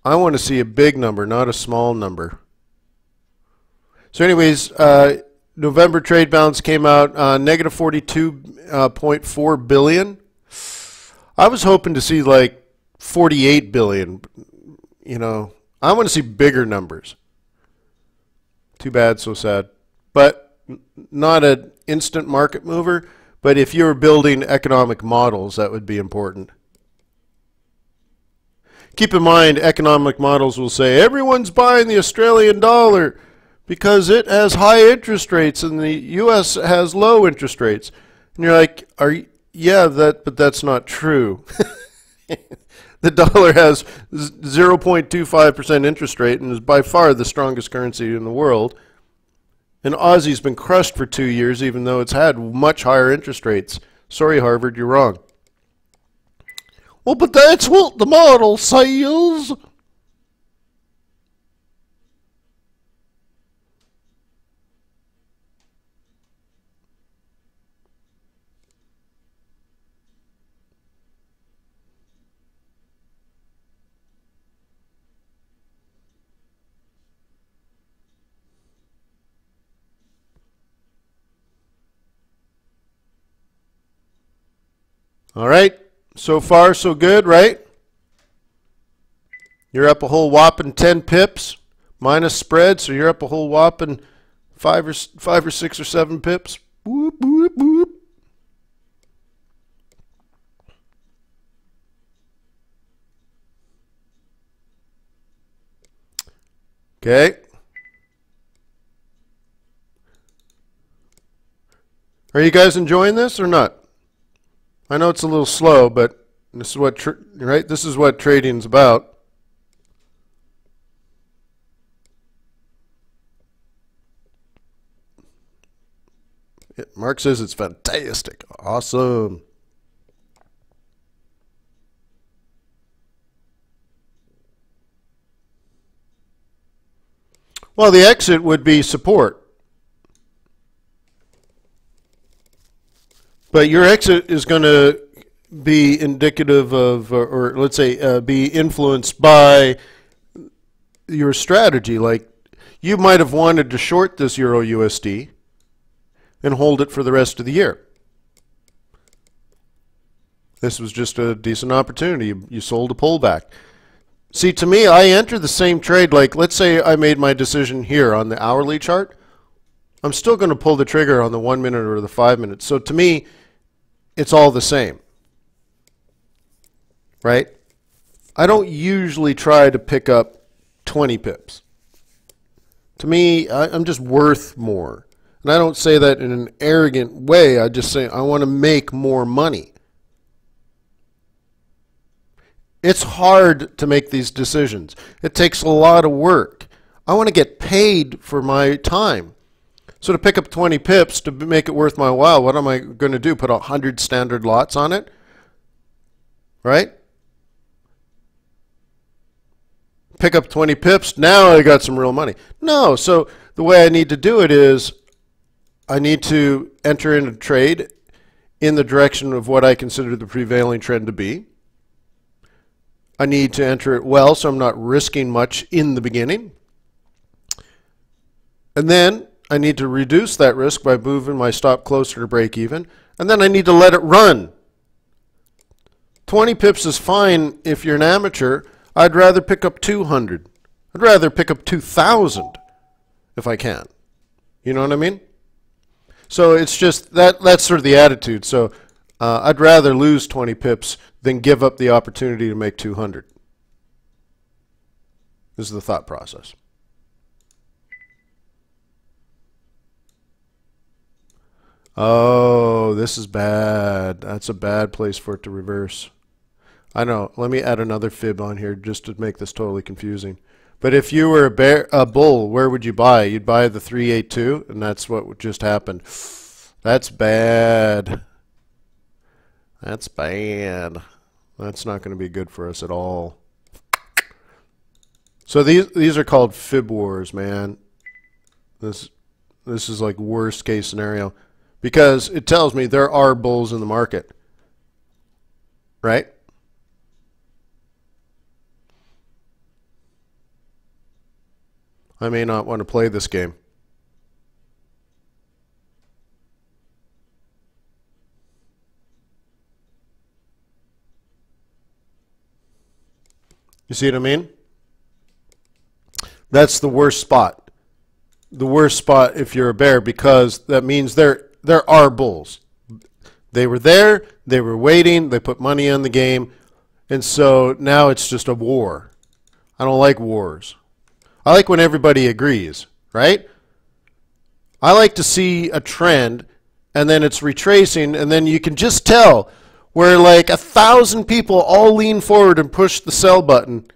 I want to see a big number, not a small number. So anyways, November trade balance came out negative 42.4 billion. I was hoping to see like 48 billion. You know, I want to see bigger numbers. Too bad, so sad. But not an instant market mover. But if you're building economic models, that would be important. Keep in mind, economic models will say everyone's buying the Australian dollar because it has high interest rates and the U.S. has low interest rates. And you're like, yeah, but that's not true. The dollar has 0.25% interest rate and is by far the strongest currency in the world. And Aussie's been crushed for 2 years, even though it's had much higher interest rates. Sorry, Harvard, you're wrong. Well, but that's what the model says. All right. So far, so good, right? You're up a whole whopping 10 pips minus spread, so you're up a whole whopping 5 or 6 or 7 pips. Whoop, whoop, whoop. Okay. Are you guys enjoying this or not? I know it's a little slow, but this is what right? This is what trading's about. Mark says it's fantastic. Awesome. Well, the exit would be support. But your exit is going to be indicative of, or let's say, be influenced by your strategy. Like, you might have wanted to short this Euro USD and hold it for the rest of the year. This was just a decent opportunity. You sold a pullback. See, to me, I enter the same trade. Like, let's say I made my decision here on the hourly chart. I'm still going to pull the trigger on the 1 minute or the 5 minutes. So to me, it's all the same, right? I don't usually try to pick up 20 pips. To me, I'm just worth more. And I don't say that in an arrogant way. I just say I want to make more money. It's hard to make these decisions. It takes a lot of work. I want to get paid for my time. So to pick up 20 pips to make it worth my while, what am I going to do? Put 100 standard lots on it? Right? Pick up 20 pips, now I got some real money. No, so the way I need to do it is I need to enter in a trade in the direction of what I consider the prevailing trend to be. I need to enter it well so I'm not risking much in the beginning. And then I need to reduce that risk by moving my stop closer to break even. And then I need to let it run. 20 pips is fine if you're an amateur. I'd rather pick up 200. I'd rather pick up 2,000 if I can. You know what I mean? So it's just that's sort of the attitude. So I'd rather lose 20 pips than give up the opportunity to make 200. This is the thought process. Oh, this is bad. That's a bad place for it to reverse. I know. Let me add another fib on here just to make this totally confusing. But if you were a bull, where would you buy? You'd buy the 382, and that's what just happened. That's bad. That's bad. That's not going to be good for us at all. So these are called fib wars, man. This is like worst case scenario. Because it tells me there are bulls in the market. Right? I may not want to play this game. You see what I mean? That's the worst spot. The worst spot if you're a bear, because that means there are bulls. They were there, they were waiting, they put money on the game, and so now it's just a war. I don't like wars. I like when everybody agrees, right? I like to see a trend, and then it's retracing, and then you can just tell where like 1,000 people all lean forward and push the sell button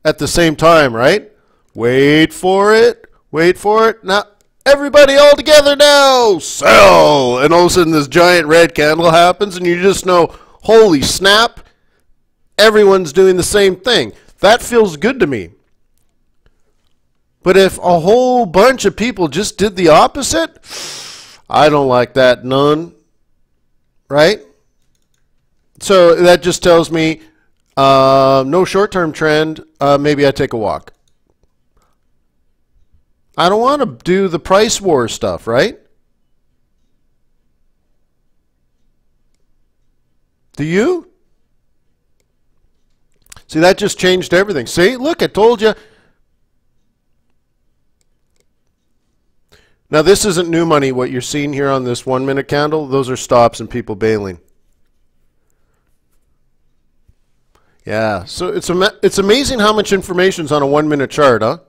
at the same time, right? Wait for it. Wait for it. Now, everybody all together now. Sell. And all of a sudden this giant red candle happens, and you just know, holy snap, everyone's doing the same thing. That feels good to me. But if a whole bunch of people just did the opposite, I don't like that none. Right? So that just tells me no short-term trend. Maybe I take a walk. I don't want to do the price war stuff, right? Do you? See, that just changed everything. See, look, I told you. Now, this isn't new money. What you're seeing here on this 1 minute candle, those are stops and people bailing. Yeah, so it's amazing how much information's on a 1 minute chart, huh?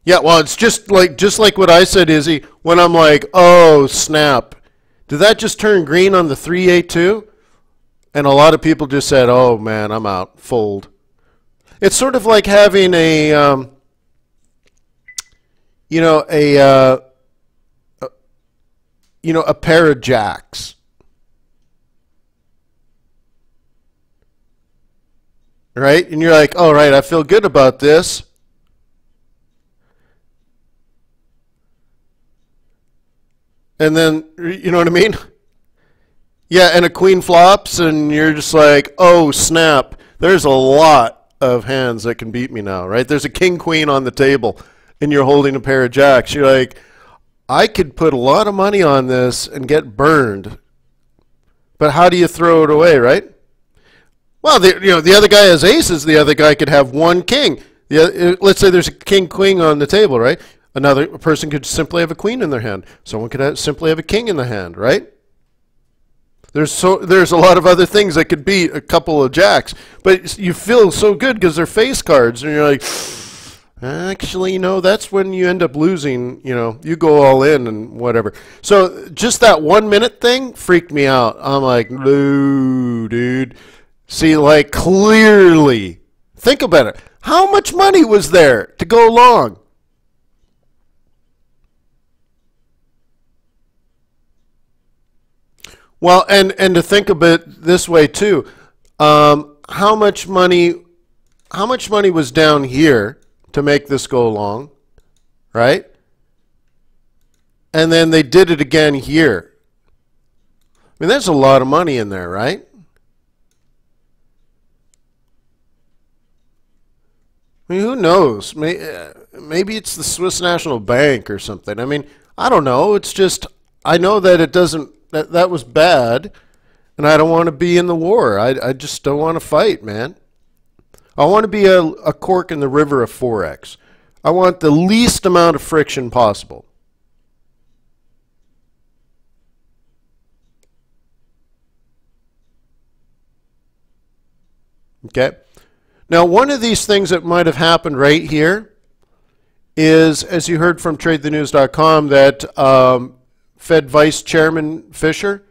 Yeah, well, it's just like what I said, Izzy, when I'm like, oh, snap. Did that just turn green on the 382? And a lot of people just said, oh, man, I'm out, fold. It's sort of like having a, a pair of jacks. Right? And you're like, all right, I feel good about this. And then, you know what I mean? Yeah, and a queen flops, and you're just like, oh, snap. There's a lot of hands that can beat me now, right? There's a king-queen on the table, and you're holding a pair of jacks. You're like, I could put a lot of money on this and get burned. But how do you throw it away, right? Well, the other guy has aces. The other guy could have one king. Let's say there's a king-queen on the table, right? Another person could simply have a queen in their hand. Someone could simply have a king in the hand, right? There's a lot of other things that could beat a couple of jacks, but you feel so good because they're face cards, and you're like, actually, that's when you end up losing. You go all in and whatever. So just that 1 minute thing freaked me out. I'm like, no, dude. See, like, clearly, think about it. How much money was there to go long? Well, and to think of it this way too, how much money was down here to make this go long, right? And then they did it again here. I mean, there's a lot of money in there, right? I mean, who knows? Maybe it's the Swiss National Bank or something. I mean, I don't know. It's just, I know that it doesn't. That was bad, and I don't want to be in the war. I just don't want to fight, man. I want to be a cork in the river of Forex. I want the least amount of friction possible. Okay? Now, one of these things that might have happened right here is, as you heard from TradeTheNews.com, that Fed Vice Chairman Fisher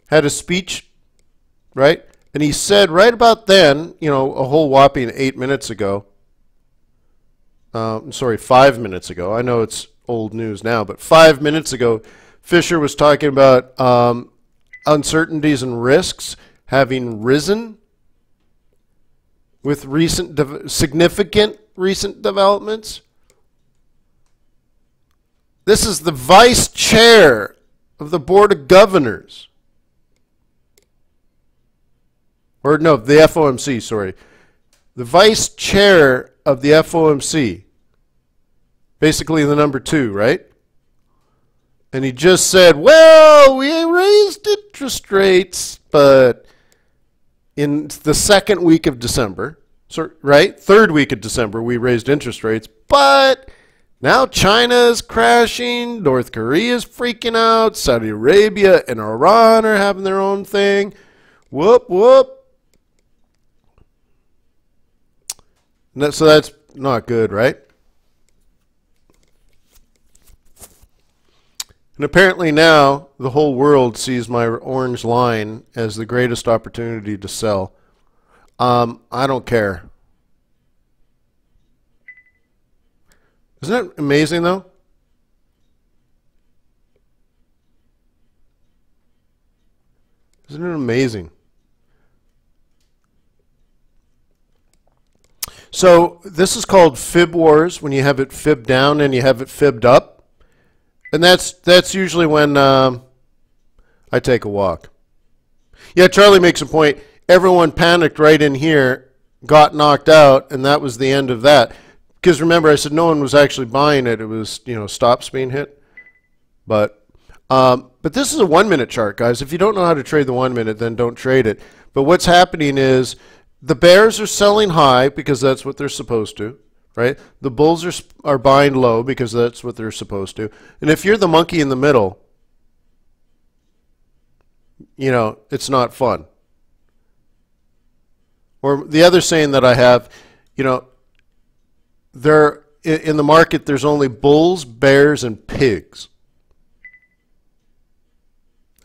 had a speech, right? And he said right about then, a whole whopping 8 minutes ago, 5 minutes ago. I know it's old news now, but 5 minutes ago, Fisher was talking about uncertainties and risks having risen with significant recent developments. This is the vice chair of the Board of Governors. Or no, the FOMC, sorry. The vice chair of the FOMC. Basically the number 2, right? And he just said, well, we raised interest rates, but in the second week of December, right? Third week of December, we raised interest rates, but now China's crashing, North Korea's freaking out, Saudi Arabia and Iran are having their own thing. Whoop, whoop. So that's not good, right? And apparently now the whole world sees my orange line as the greatest opportunity to sell. I don't care. Isn't it amazing, though? Isn't it amazing? So this is called fib wars, when you have it fibbed down and you have it fibbed up. And that's usually when I take a walk. Yeah, Charlie makes a point. Everyone panicked right in here, got knocked out, and that was the end of that. Because remember, I said no one was actually buying it. It was, stops being hit. But But this is a 1 minute chart, guys. If you don't know how to trade the 1 minute, then don't trade it. But what's happening is the bears are selling high because that's what they're supposed to, right? The bulls are buying low because that's what they're supposed to. And if you're the monkey in the middle, you know, it's not fun. Or the other saying that I have, you know, in the market, there's only bulls, bears, and pigs.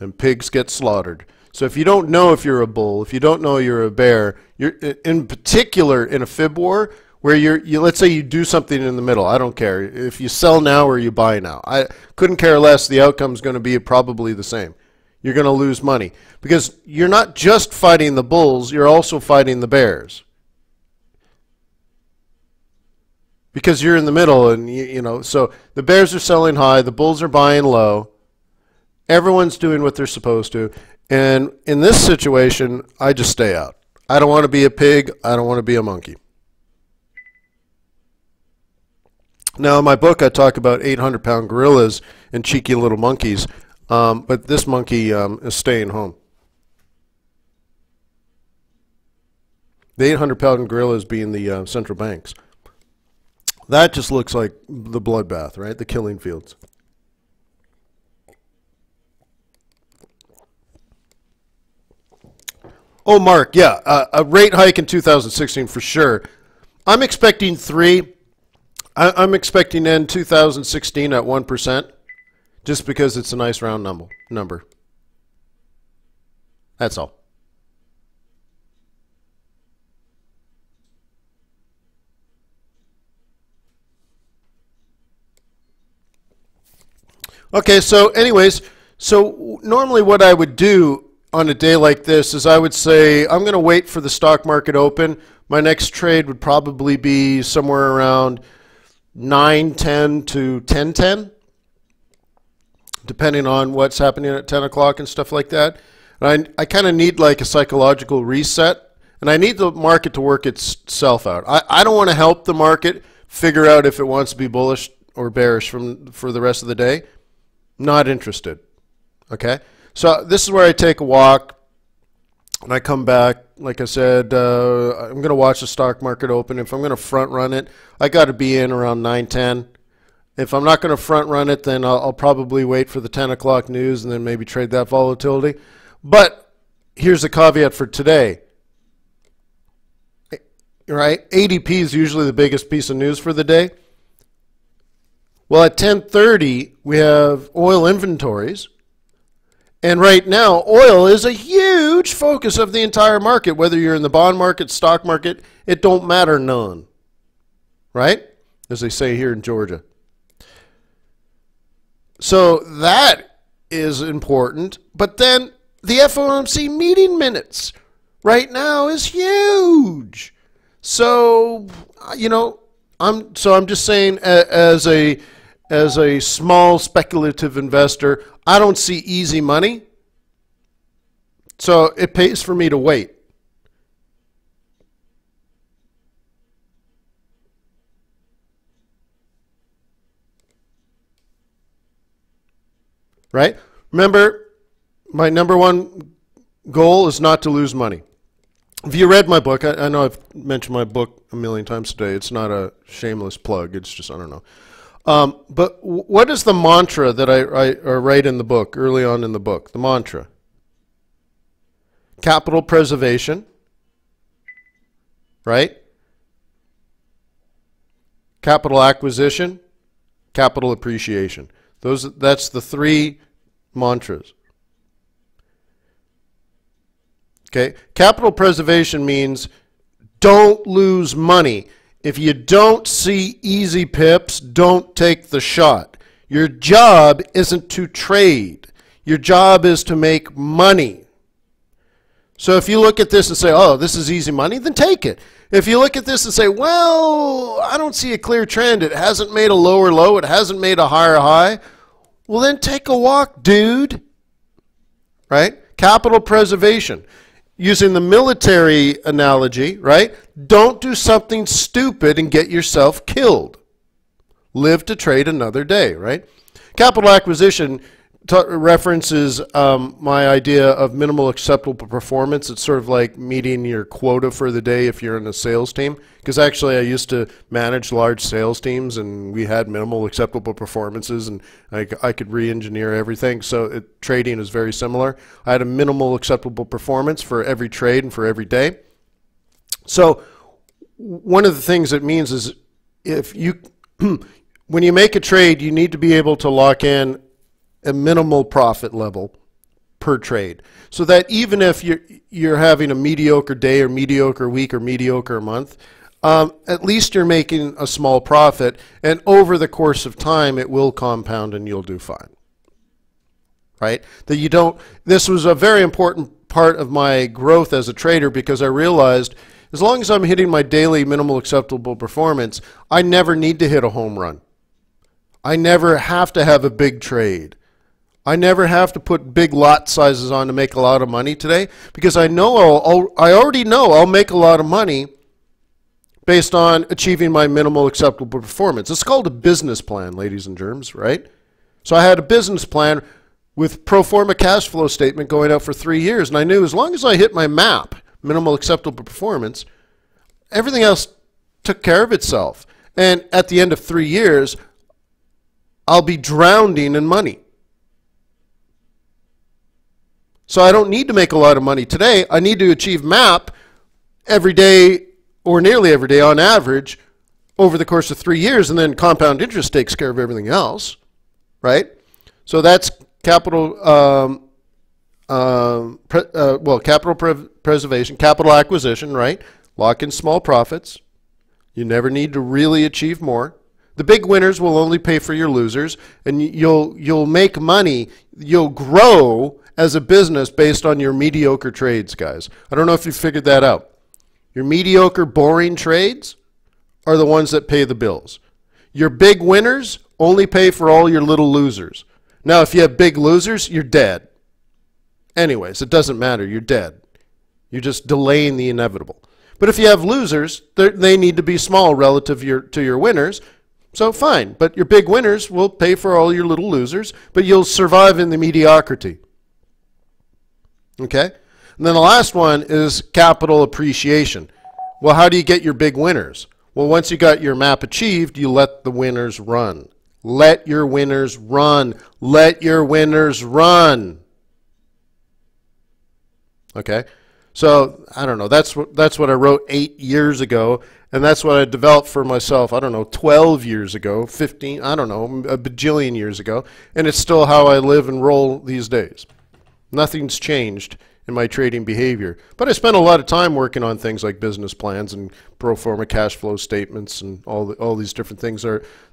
And pigs get slaughtered. So if you don't know if you're a bull, if you don't know you're a bear, you're in particular in a fib war where let's say you do something in the middle. I don't care if you sell now or you buy now. I couldn't care less. The outcome's going to be probably the same. You're going to lose money because you're not just fighting the bulls, you're also fighting the bears. Because you're in the middle, and you know, so the bears are selling high, the bulls are buying low. Everyone's doing what they're supposed to. And in this situation, I just stay out. I don't want to be a pig. I don't want to be a monkey. Now, in my book, I talk about 800-pound gorillas and cheeky little monkeys. But this monkey is staying home. The 800-pound gorillas being the central banks. That just looks like the bloodbath, right? The killing fields. Oh, Mark, yeah, a rate hike in 2016 for sure. I'm expecting 3. I'm expecting to end 2016 at 1%, just because it's a nice round number. That's all. Okay, so anyways, so normally what I would do on a day like this is I would say I'm going to wait for the stock market open. My next trade would probably be somewhere around 9:10 to 10:10, depending on what's happening at 10 o'clock and stuff like that. And I kind of need like a psychological reset, and I need the market to work itself out. I don't want to help the market figure out if it wants to be bullish or bearish for the rest of the day. Not interested. Okay? So this is where I take a walk, and I come back. Like I said, I'm going to watch the stock market open. If I'm going to front run it, I got to be in around 9:10. If I'm not going to front run it, then I'll probably wait for the 10 o'clock news and then maybe trade that volatility. But here's a caveat for today. Right? ADP is usually the biggest piece of news for the day. Well, at 10:30, we have oil inventories. And right now, oil is a huge focus of the entire market. Whether you're in the bond market, stock market, it don't matter none. Right? As they say here in Georgia. So that is important. But then the FOMC meeting minutes right now is huge. So, you know, I'm just saying as a small speculative investor, I don't see easy money. So it pays for me to wait. Right? Remember, my number one goal is not to lose money. If you read my book, I know I've mentioned my book a million times today. It's not a shameless plug. It's just, I don't know. But what is the mantra that I write in the book, early on in the book? The mantra. Capital preservation, right? Capital acquisition, capital appreciation. That's the 3 mantras. Okay? Capital preservation means don't lose money. If you don't see easy pips, don't take the shot. Your job isn't to trade. Your job is to make money. So if you look at this and say, oh, this is easy money, then take it. If you look at this and say, well, I don't see a clear trend. It hasn't made a lower low. It hasn't made a higher high. Well, then take a walk, dude. Right? Capital preservation. Using the military analogy, right? Don't do something stupid and get yourself killed. Live to trade another day, right? Capital acquisition references my idea of minimal acceptable performance. It's sort of like meeting your quota for the day if you're in a sales team. Because actually I used to manage large sales teams, and we had minimal acceptable performances, and I could re-engineer everything. So trading is very similar. I had a minimal acceptable performance for every trade and for every day. So one of the things it means is if you, when you make a trade, you need to be able to lock in a minimal profit level per trade, so that even if you're having a mediocre day or mediocre week or mediocre month, at least you're making a small profit, and over the course of time it will compound and you'll do fine. Right? That you don't. This was a very important part of my growth as a trader, because I realized as long as I'm hitting my daily minimal acceptable performance, I never need to hit a home run. I never have to have a big trade. I never have to put big lot sizes on to make a lot of money today, because I know I already know I'll make a lot of money based on achieving my minimal acceptable performance. It's called a business plan, ladies and germs, right? So I had a business plan with pro forma cash flow statement going out for 3 years, and I knew as long as I hit my MAP, minimal acceptable performance, everything else took care of itself. And at the end of 3 years, I'll be drowning in money. So I don't need to make a lot of money today. I need to achieve MAP every day or nearly every day on average over the course of 3 years, and then compound interest takes care of everything else, right? So that's capital, capital preservation, capital acquisition, right? Lock in small profits. You never need to really achieve more. The big winners will only pay for your losers, and you'll make money. You'll grow as a business based on your mediocre trades, guys. I don't know if you figured that out. Your mediocre, boring trades are the ones that pay the bills. Your big winners only pay for all your little losers. Now, if you have big losers, you're dead. Anyways, it doesn't matter. You're dead. You're just delaying the inevitable. But if you have losers, they need to be small relative to your winners. So fine, but your big winners will pay for all your little losers, but you'll survive in the mediocrity. Okay? And then the last one is capital appreciation. Well, how do you get your big winners? Well, once you got your MAP achieved, you let the winners run. Let your winners run. Let your winners run. Okay? So, I don't know. That's what I wrote 8 years ago, and that's what I developed for myself, I don't know, 12 years ago, 15, I don't know, a bajillion years ago, and it's still how I live and roll these days. Nothing's changed in my trading behavior. But I spent a lot of time working on things like business plans and pro forma cash flow statements and all these different things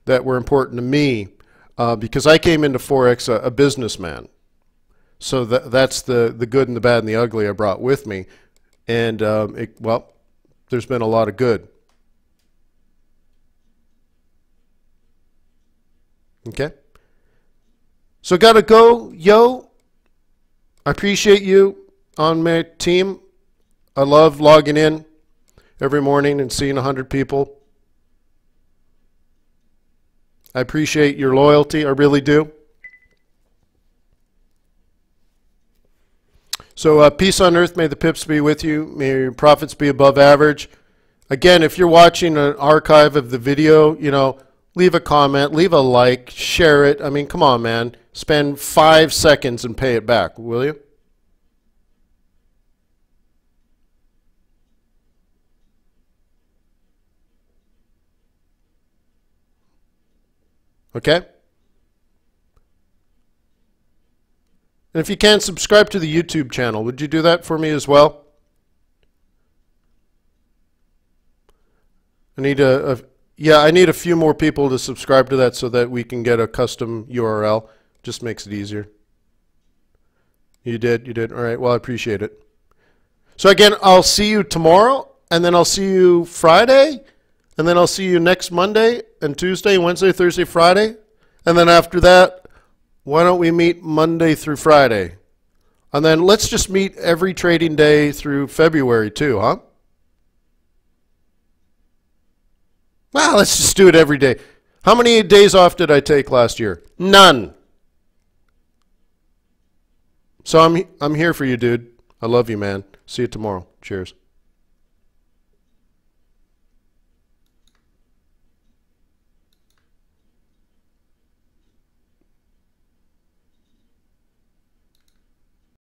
that were important to me because I came into Forex a businessman. So that's the good and the bad and the ugly I brought with me. And, well, there's been a lot of good. Okay? So gotta go, yo. I appreciate you on my team. I love logging in every morning and seeing 100 people. I appreciate your loyalty. I really do. So peace on earth. May the pips be with you. May your profits be above average. Again, if you're watching an archive of the video, you know, leave a comment, leave a like, share it. I mean, come on, man. Spend 5 seconds and pay it back, will you? Okay? And if you can, subscribe to the YouTube channel. Would you do that for me as well? I need I need a few more people to subscribe to that so that we can get a custom URL. Just makes it easier. You did? You did? All right. Well, I appreciate it. So again, I'll see you tomorrow, and then I'll see you Friday, and then I'll see you next Monday and Tuesday, Wednesday, Thursday, Friday. And then after that, why don't we meet Monday through Friday? And then let's just meet every trading day through February too, huh? Well, let's just do it every day. How many days off did I take last year? None. So I'm here for you, dude. I love you, man. See you tomorrow. Cheers.